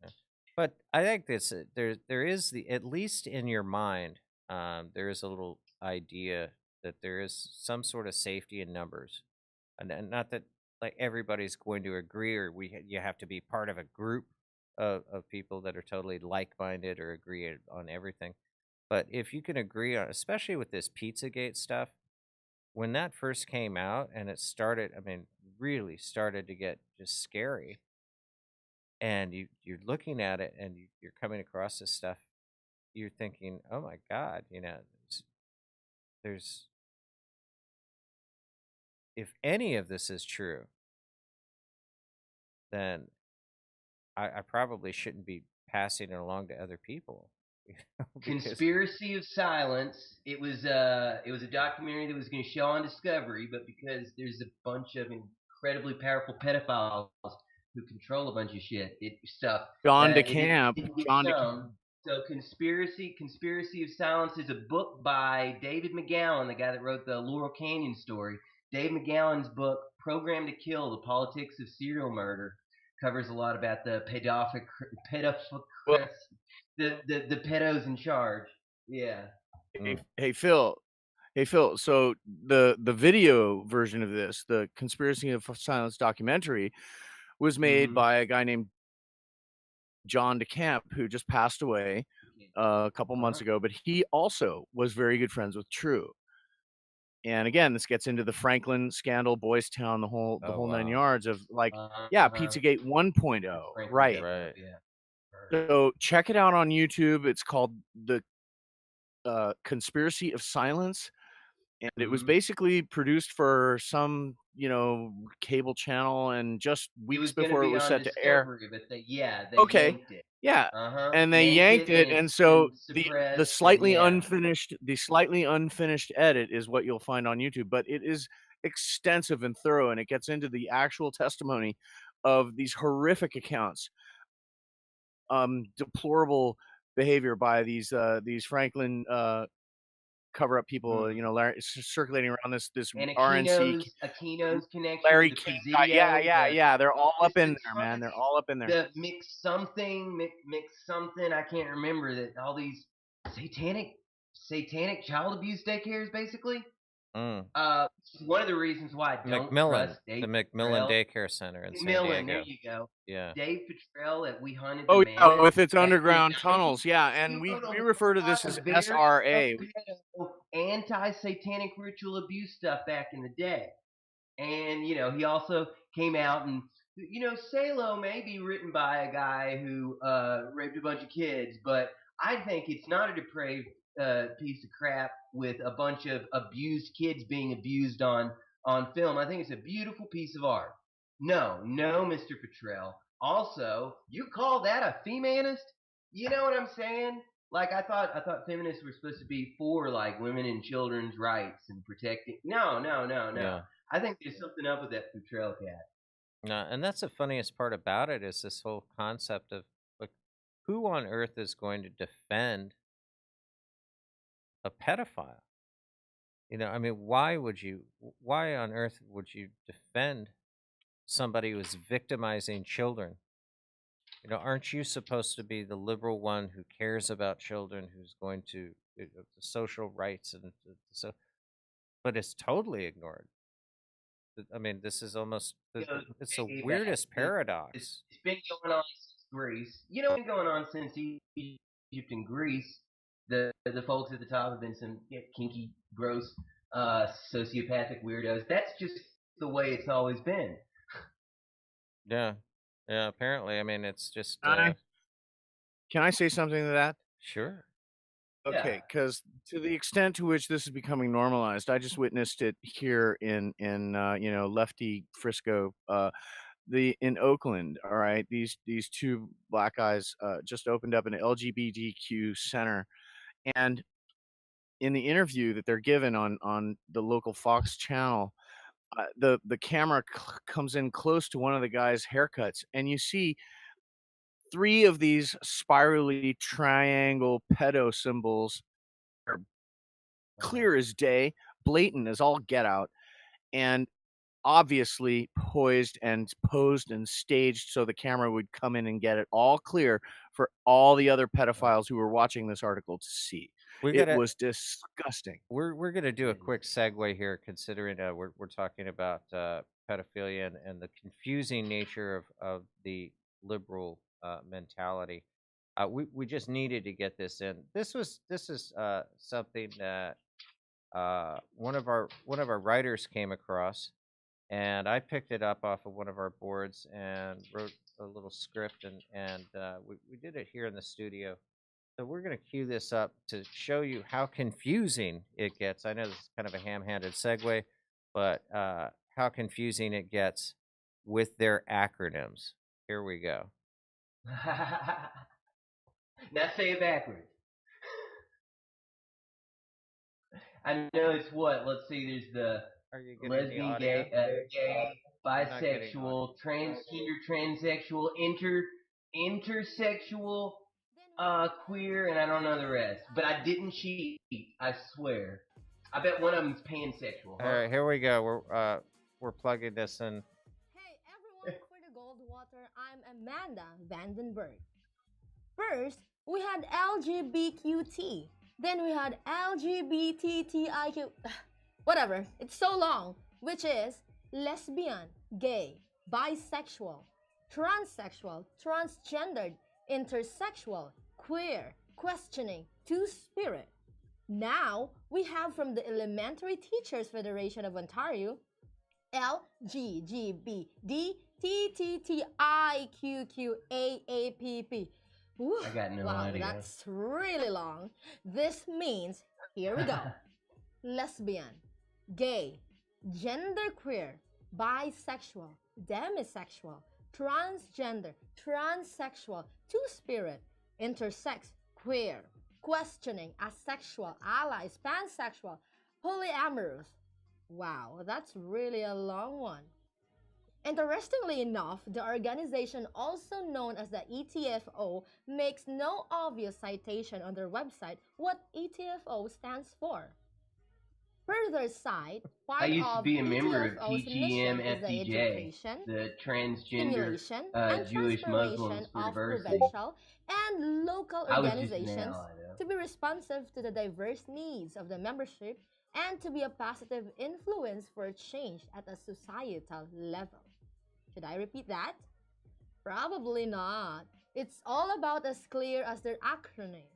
yeah. But I think this there is at least in your mind, there is a little idea that there is some sort of safety in numbers, and not that like everybody's going to agree or you have to be part of a group of people that are totally like-minded or agree on everything. But if you can agree on, especially with this Pizzagate stuff, when that first came out and it started, I mean, really started to get just scary. And you're looking at it and you're coming across this stuff, you're thinking, oh my God, there's if any of this is true, then I probably shouldn't be passing it along to other people. Conspiracy of Silence. It was a documentary that was going to show on Discovery, but because there's a bunch of incredibly powerful pedophiles who control a bunch of stuff, John it DeCamp. didn't get John shown. DeCamp. So Conspiracy of Silence is a book by David McGowan, the guy that wrote the Laurel Canyon story. Dave McGowan's book, Programmed to Kill: The Politics of Serial Murder, covers a lot about the Well, the pedos in charge. Yeah. Hey Phil. Hey Phil. So the video version of this, the Conspiracy of Silence documentary, was made by a guy named John DeCamp, who just passed away a couple months ago, but he also was very good friends with True. And again, this gets into the Franklin scandal, Boys Town, the whole 9 yards of like, Pizzagate 1.0, right? Right. Yeah. So check it out on YouTube. It's called the Conspiracy of Silence, and it was basically produced for some cable channel, and just weeks before it was set to air. But they yanked it. Yeah, and they yanked it, and so the slightly unfinished edit is what you'll find on YouTube, but it is extensive and thorough, and it gets into the actual testimony of these horrific accounts, deplorable behavior by these Franklin cover-up people, circulating around this and RNC. Aquino's connection. Larry King. Yeah. They're all up in there, man. They're all up in there. The mix something. I can't remember that. All these satanic child abuse daycares, basically. One of the reasons why I don't trust Dave the McMillan Daycare Center in San Diego. There you go. Yeah. Dave Petrell at We Hunted. Yeah, with its underground tunnels. Yeah, and we refer to this as SRA. Anti-satanic ritual abuse stuff back in the day. And, he also came out and, Salo may be written by a guy who raped a bunch of kids, but I think it's not a depraved piece of crap with a bunch of abused kids being abused on film. I think it's a beautiful piece of art. No, Mr. Petrell. Also, you call that a feminist? You know what I'm saying? Like, I thought feminists were supposed to be for, like, women and children's rights and protecting. No. Yeah. I think there's something up with that Petrell cat. No, and that's the funniest part about it is this whole concept of, like, who on earth is going to defend a pedophile? I mean, why on earth would you defend somebody who's victimizing children? Aren't you supposed to be the liberal one who cares about children, who's going to the social rights and so? But it's totally ignored. I mean, this is almost it's the weirdest paradox. It's been going on since Greece. It's been going on since Egypt and Greece. The folks at the top have been some kinky, gross, sociopathic weirdos. That's just the way it's always been. Yeah, apparently. I mean, it's just. Can I say something to that? Sure. Okay, because to the extent to which this is becoming normalized, I just witnessed it here in lefty Frisco, in Oakland. All right, these two black guys just opened up an LGBTQ center, and in the interview that they're given on the local Fox channel, the camera comes in close to one of the guys' haircuts, and you see 3 of these spirally triangle pedo symbols are clear as day, blatant as all get out, and obviously poised and posed and staged so the camera would come in and get it all clear for all the other pedophiles who were watching this article to see. It was disgusting. We're gonna do a quick segue here, considering we're talking about pedophilia and the confusing nature of the liberal mentality. We just needed to get this in. This is something that one of our writers came across, and I picked it up off of one of our boards and wrote a little script, and we did it here in the studio. So we're going to cue this up to show you how confusing it gets. I know this is kind of a ham-handed segue, but how confusing it gets with their acronyms. Here we go. Now say it backwards. I know it's what? Let's see. There's the lesbian, gay, bisexual, transgender, transsexual, intersexual, queer, and I don't know the rest. But I didn't cheat. I swear. I bet one of them's pansexual. All right, here we go. We're plugging this in. Hey everyone, for the Goldwater, I'm Amanda Vandenberg. First, we had LGBTQT. Then we had LGBTTIQ. Whatever, it's so long. Which is lesbian, gay, bisexual, transsexual, transgendered, intersexual, queer, questioning, two-spirit. Now, we have from the Elementary Teachers Federation of Ontario, LGGBDTTTIQQAAPP. I got no wow, idea. that's really long. This means, here we go. Lesbian, gay, genderqueer, bisexual, demisexual, transgender, transsexual, two-spirit, intersex, queer, questioning, asexual, allies, pansexual, polyamorous. Wow, that's really a long one. Interestingly enough, the organization, also known as the ETFO, makes no obvious citation on their website what ETFO stands for. Further cite, I used to be a member of ETFO's mission is the TGM-FDJ, education, the Transgender stimulation, and Jewish transformation Muslims for of Diversity. provincial and local I was just an organizations ally, though. to be responsive to the diverse needs of the membership and to be a positive influence for change at a societal level. Should I repeat that? Probably not. It's all about as clear as their acronym.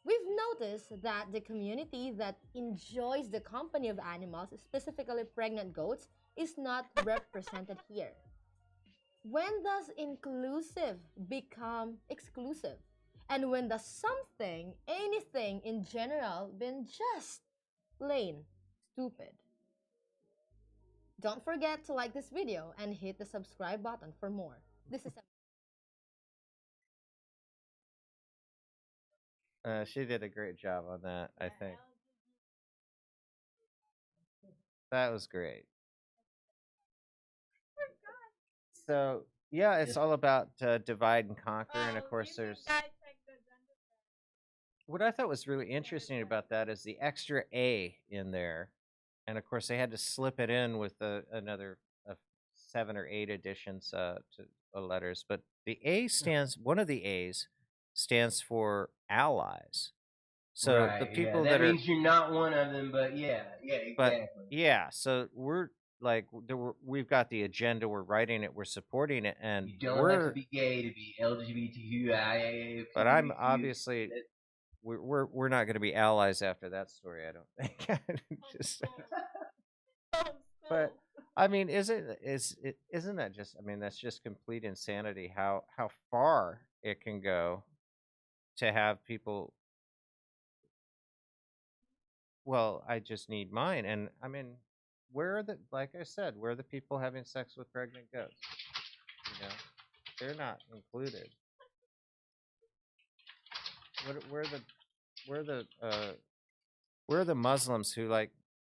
We've noticed that the community that enjoys the company of animals, specifically pregnant goats, is not represented here. When does inclusive become exclusive? And when does something, anything in general, been just plain stupid? Don't forget to like this video and hit the subscribe button for more. This is She did a great job on that, I think. That was great. So, yeah, it's all about divide and conquer, and of course there's... What I thought was really interesting about that is the extra A in there, and of course they had to slip it in with another 7 or 8 additions to letters, but the A stands, one of the A's stands for allies. So right, the people that that means you're not one of them, but exactly. But yeah, so we're like, we've got the agenda, we're writing it, we're supporting it, and you don't have to be gay to be LGBTQIA. But I'm obviously we're not going to be allies after that story, I don't think. Just, but I mean, isn't that just? I mean, that's just complete insanity. How far it can go to have people. Well, I just need mine, and I mean, where are the? Like I said, where are the people having sex with pregnant goats? You know, they're not included. Where are the Muslims who like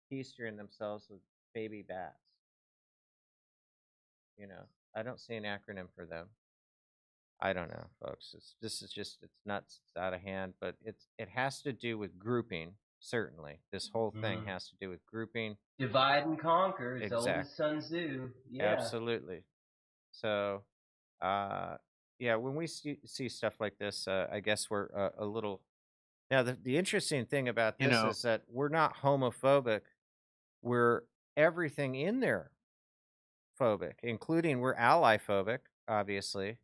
feasting themselves with baby bats? You know, I don't see an acronym for them. I don't know, folks. It's nuts. It's out of hand, but it has to do with grouping. Certainly, this whole thing has to do with grouping. Divide and conquer. It's old as Sun Tzu. Yeah. Absolutely. So, yeah, when we see stuff like this, I guess we're a little. Now, the interesting thing about this is that we're not homophobic. We're everything in there phobic, including we're ally phobic, obviously.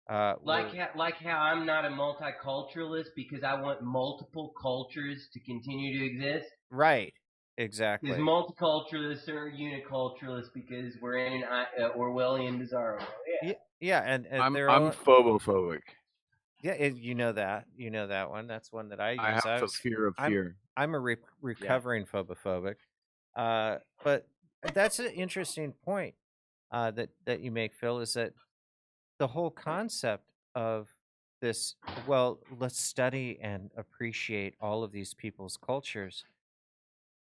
Like how I'm not a multiculturalist because I want multiple cultures to continue to exist. Right. Exactly. Because multiculturalists are uniculturalists because we're in an Orwellian bizarro. Yeah, and I'm phobophobic. Yeah, you know that one. That's one that I use. I have a fear of fear. I'm a recovering phobophobic. But that's an interesting point that you make, Phil, is that the whole concept of this, well, let's study and appreciate all of these people's cultures.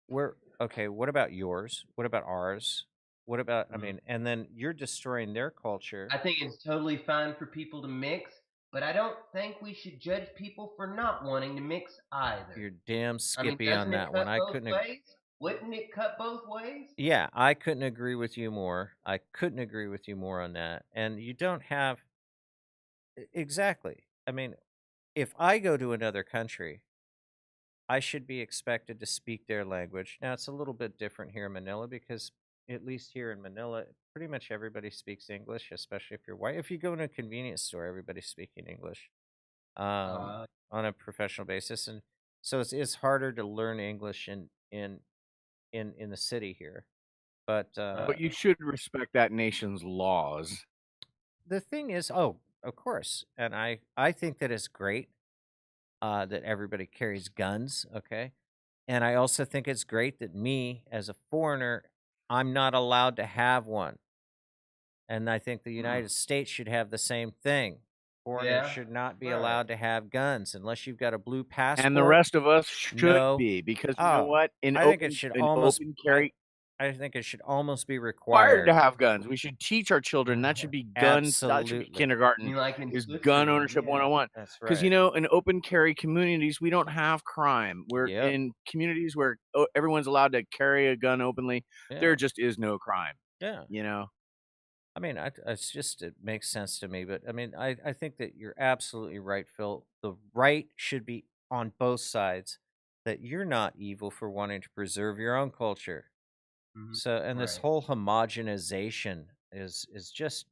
We're okay, what about yours? What about ours? What about, I mean, and then you're destroying their culture. I think it's totally fine for people to mix, but I don't think we should judge people for not wanting to mix either. You're damn skippy on doesn't it that cut one. I both couldn't. ways? Wouldn't it cut both ways? Yeah, I couldn't agree with you more. I couldn't agree with you more on that. And you don't have exactly. I mean, if I go to another country, I should be expected to speak their language. Now, it's a little bit different here in Manila because, at least here in Manila, pretty much everybody speaks English, especially if you're white. If you go to a convenience store, everybody's speaking English on a professional basis, and so it's harder to learn English in the city here. But you should respect that nation's laws. The thing is, oh, of course, and I think that it's great that everybody carries guns, okay? And I also think it's great that me, as a foreigner, I'm not allowed to have one. And I think the United States should have the same thing. Foreigners should not be allowed to have guns unless you've got a blue passport. And the rest of us should No. be, because you know what? I think it should almost open carry I think it should almost be required required. to have guns. We should teach our children. That should be guns. That should be Absolutely. kindergarten. Like in Is gun Switzerland, ownership 101. That's right. Because you know, in open carry communities, we don't have crime. We're in communities where everyone's allowed to carry a gun openly. There just is no crime. Yeah. You know. I mean, it's just, it makes sense to me. But I mean, I think that you're absolutely right, Phil. The right should be on both sides. That you're not evil for wanting to preserve your own culture. So, and this whole homogenization is just,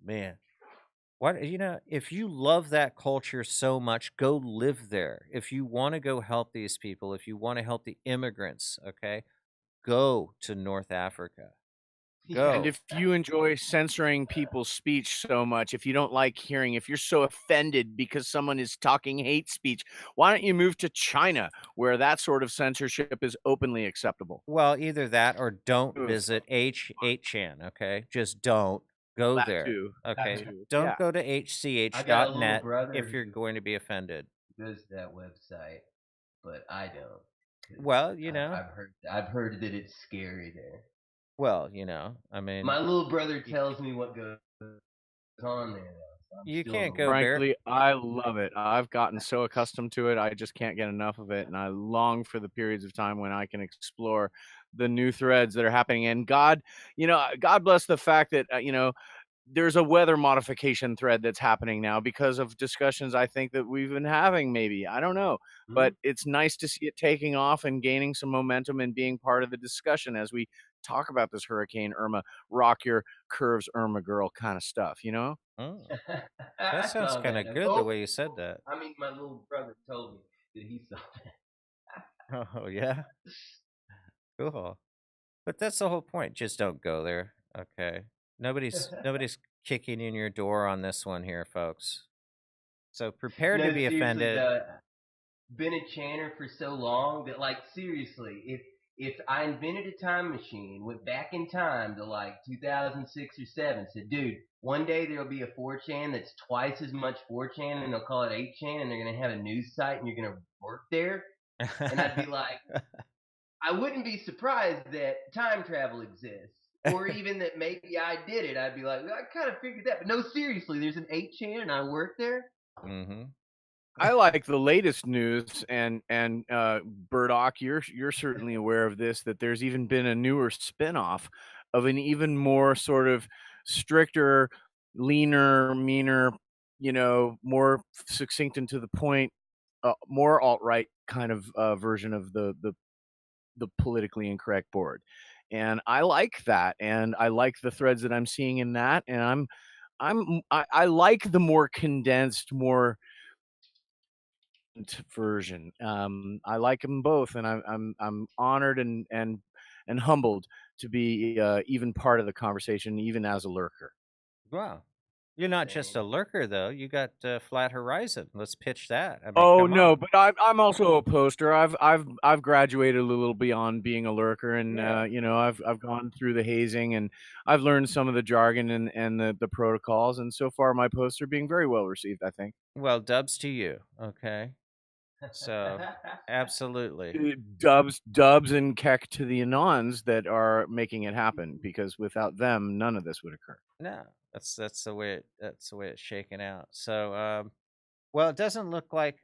man. What, you know, if you love that culture so much, go live there. If you want to go help these people, if you want to help the immigrants, okay, go to North Africa. Go. And if you enjoy censoring people's speech so much, if you don't like hearing, if you're so offended because someone is talking hate speech, why don't you move to China, where that sort of censorship is openly acceptable? Well, either that or don't visit 8chan, okay? Just don't go there. Too. Okay. Don't go to hch.net if you're going to be offended. Goes to that website, but I don't. Well, you know, I've heard that it's scary there. Well, you know, I mean, my little brother tells me what goes on there. So you can't go Frankly, I love it. I've gotten so accustomed to it. I just can't get enough of it. And I long for the periods of time when I can explore the new threads that are happening. And God, you know, God bless the fact that, you know, there's a weather modification thread that's happening now because of discussions I think that we've been having, maybe. I don't know. But it's nice to see it taking off and gaining some momentum and being part of the discussion as we talk about this Hurricane Irma, rock your curves, Irma girl kind of stuff, you know? That sounds kind of good the way you said that. I mean, my little brother told me that he saw that. Oh, yeah? Cool. But that's the whole point. Just don't go there. Okay. Nobody's kicking in your door on this one here, folks. So prepare to be offended. Been a chanter for so long that, like, seriously, if I invented a time machine, went back in time to like 2006 or 7, said, dude, one day there'll be a 4chan that's twice as much 4chan, and they'll call it 8chan, and they're gonna have a news site, and you're gonna work there, and I'd be like, I wouldn't be surprised that time travel exists. Or even that maybe I did it. I'd be like, well, I kind of figured that. But no, seriously, there's an 8chan and I work there. I like the latest news, and Burdock, you're certainly aware of this, that there's even been a newer spinoff of an even more sort of stricter, leaner, meaner, you know, more succinct and to the point, more alt-right kind of version of the politically incorrect board. And I like that, and I like the threads that I'm seeing in that, and I like the more condensed, more version. I like them both, and I'm honored and humbled to be even part of the conversation, even as a lurker. Wow, You're not just a lurker, though. You got Flat Horizon. Let's pitch that. I mean, Oh come no, on. but I'm also a poster. I've graduated a little beyond being a lurker, and Yeah. you know, I've gone through the hazing, and I've learned some of the jargon and the protocols, and so far my posts are being very well received, I think. Well, dubs to you. Okay. So, absolutely. Dubs and keck to the Anons that are making it happen, because without them, none of this would occur. No, that's the way it's shaking out. So, well, it doesn't look like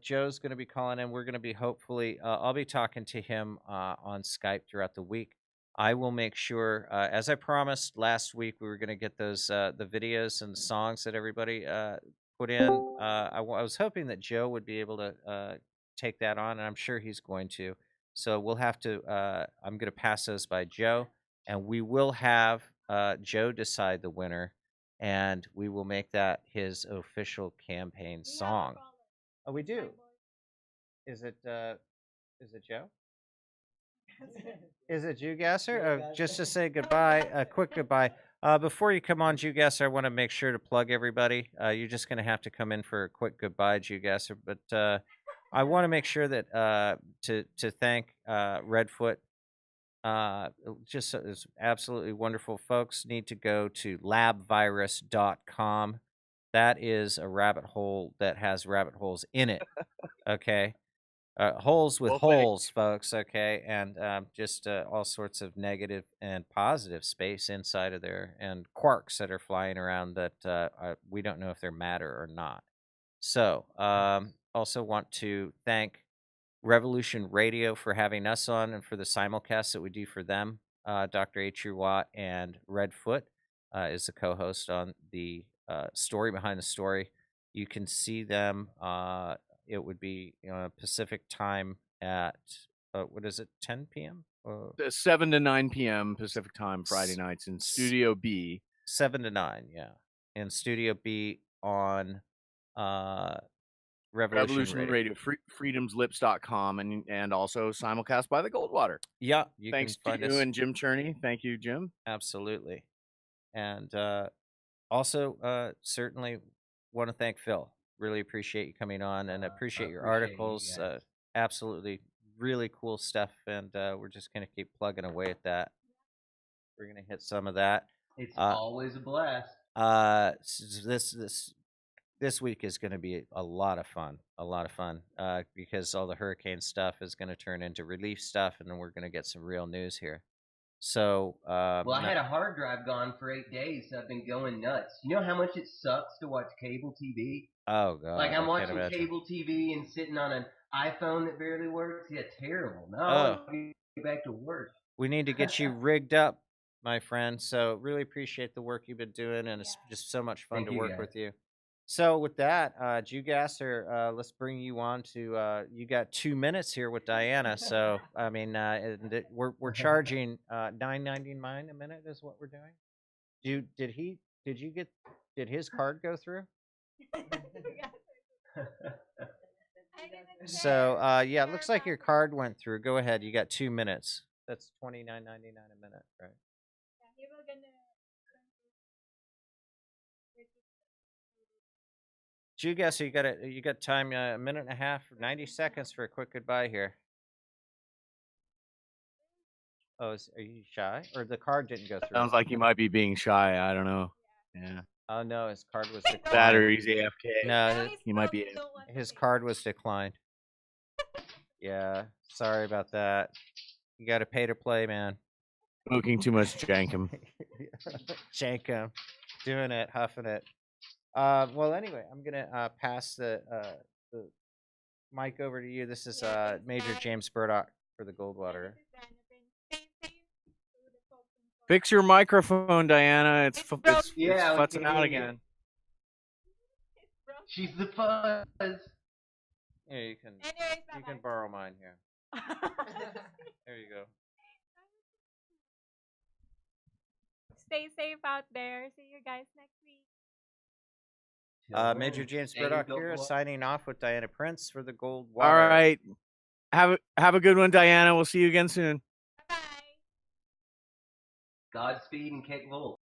Joe's going to be calling in. We're going to be hopefully. I'll be talking to him on Skype throughout the week. I will make sure, as I promised last week, we were going to get those the videos and songs that everybody put in. I was hoping that Joe would be able to take that on, and I'm sure he's going to. So we'll have to. I'm going to pass those by Joe, and we will have Joe decide the winner, and we will make that his official campaign song. Oh, we do. Is it Joe? Is it Jew Gasser? Just to say goodbye, a quick goodbye. Before you come on, Jew Gasser, I want to make sure to plug everybody. You're just going to have to come in for a quick goodbye, Jew Gasser. But I want to make sure that to thank Redfoot. Just is absolutely wonderful. Folks need to go to labvirus.com. That is a rabbit hole that has rabbit holes in it. Okay. Holes with holes, folks. Okay. And just all sorts of negative and positive space inside of there, and quarks that are flying around that we don't know if they're matter or not. So, also want to thank Revolution Radio for having us on, and for the simulcast that we do for them. Dr. H. Watt and Redfoot is the co-host on the Story Behind the Story. You can see them. It would be Pacific time at what is it, 10 p.m. 7 to 9 p.m. Pacific time, Friday nights in Studio B. 7 to 9, yeah, in Studio B on Revolution Radio. freedomslips.com, and also simulcast by the Goldwater. Yeah, thanks to you and Jim Cherney. Thank you, Jim. Absolutely. And also certainly want to thank Phil. Really appreciate you coming on, and appreciate your articles. Absolutely really cool stuff, and we're just going to keep plugging away at that. We're going to hit some of that. It's always a blast. This week is going to be a lot of fun, because all the hurricane stuff is going to turn into relief stuff, and then we're going to get some real news here. So, well, I had a hard drive gone for 8 days, so I've been going nuts. You know how much it sucks to watch cable TV? Oh, God. Like, I'm watching cable TV and sitting on an iPhone that barely works. Yeah, terrible. No, I want to get back to work. We need to get you rigged up, my friend. So, really appreciate the work you've been doing, and it's just so much fun to work with you. So, with that, Jew Gasser, let's bring you on to. You got 2 minutes here with Diana. So, I mean, we're charging $9.99 a minute is what we're doing. Did his card go through? So, yeah, it looks like your card went through. Go ahead. You got 2 minutes. That's $29.99 a minute, right? Jew Gasser, you got time, a minute and a half, 90 seconds for a quick goodbye here. Oh, are you shy, or the card didn't go through? Sounds like you might be being shy. I don't know. Yeah. Oh no, his card was declined. Batteries AFK. No, he might be. His card was declined. Yeah, sorry about that. You got to pay to play, man. Smoking too much jankum. Jankum, doing it, huffing it. Well, anyway, I'm gonna pass the mic over to you. This is Major James Burdock for the Goldwater. Fix your microphone, Diana. It's futzing out again. She's the fuzz. Yeah, you can borrow mine here. There you go. Stay safe out there. See you guys next week. Major James Burdock here, signing off with Diana Prince for the Goldwater. All right. Have a good one, Diana. We'll see you again soon. Bye. Godspeed and kick volt.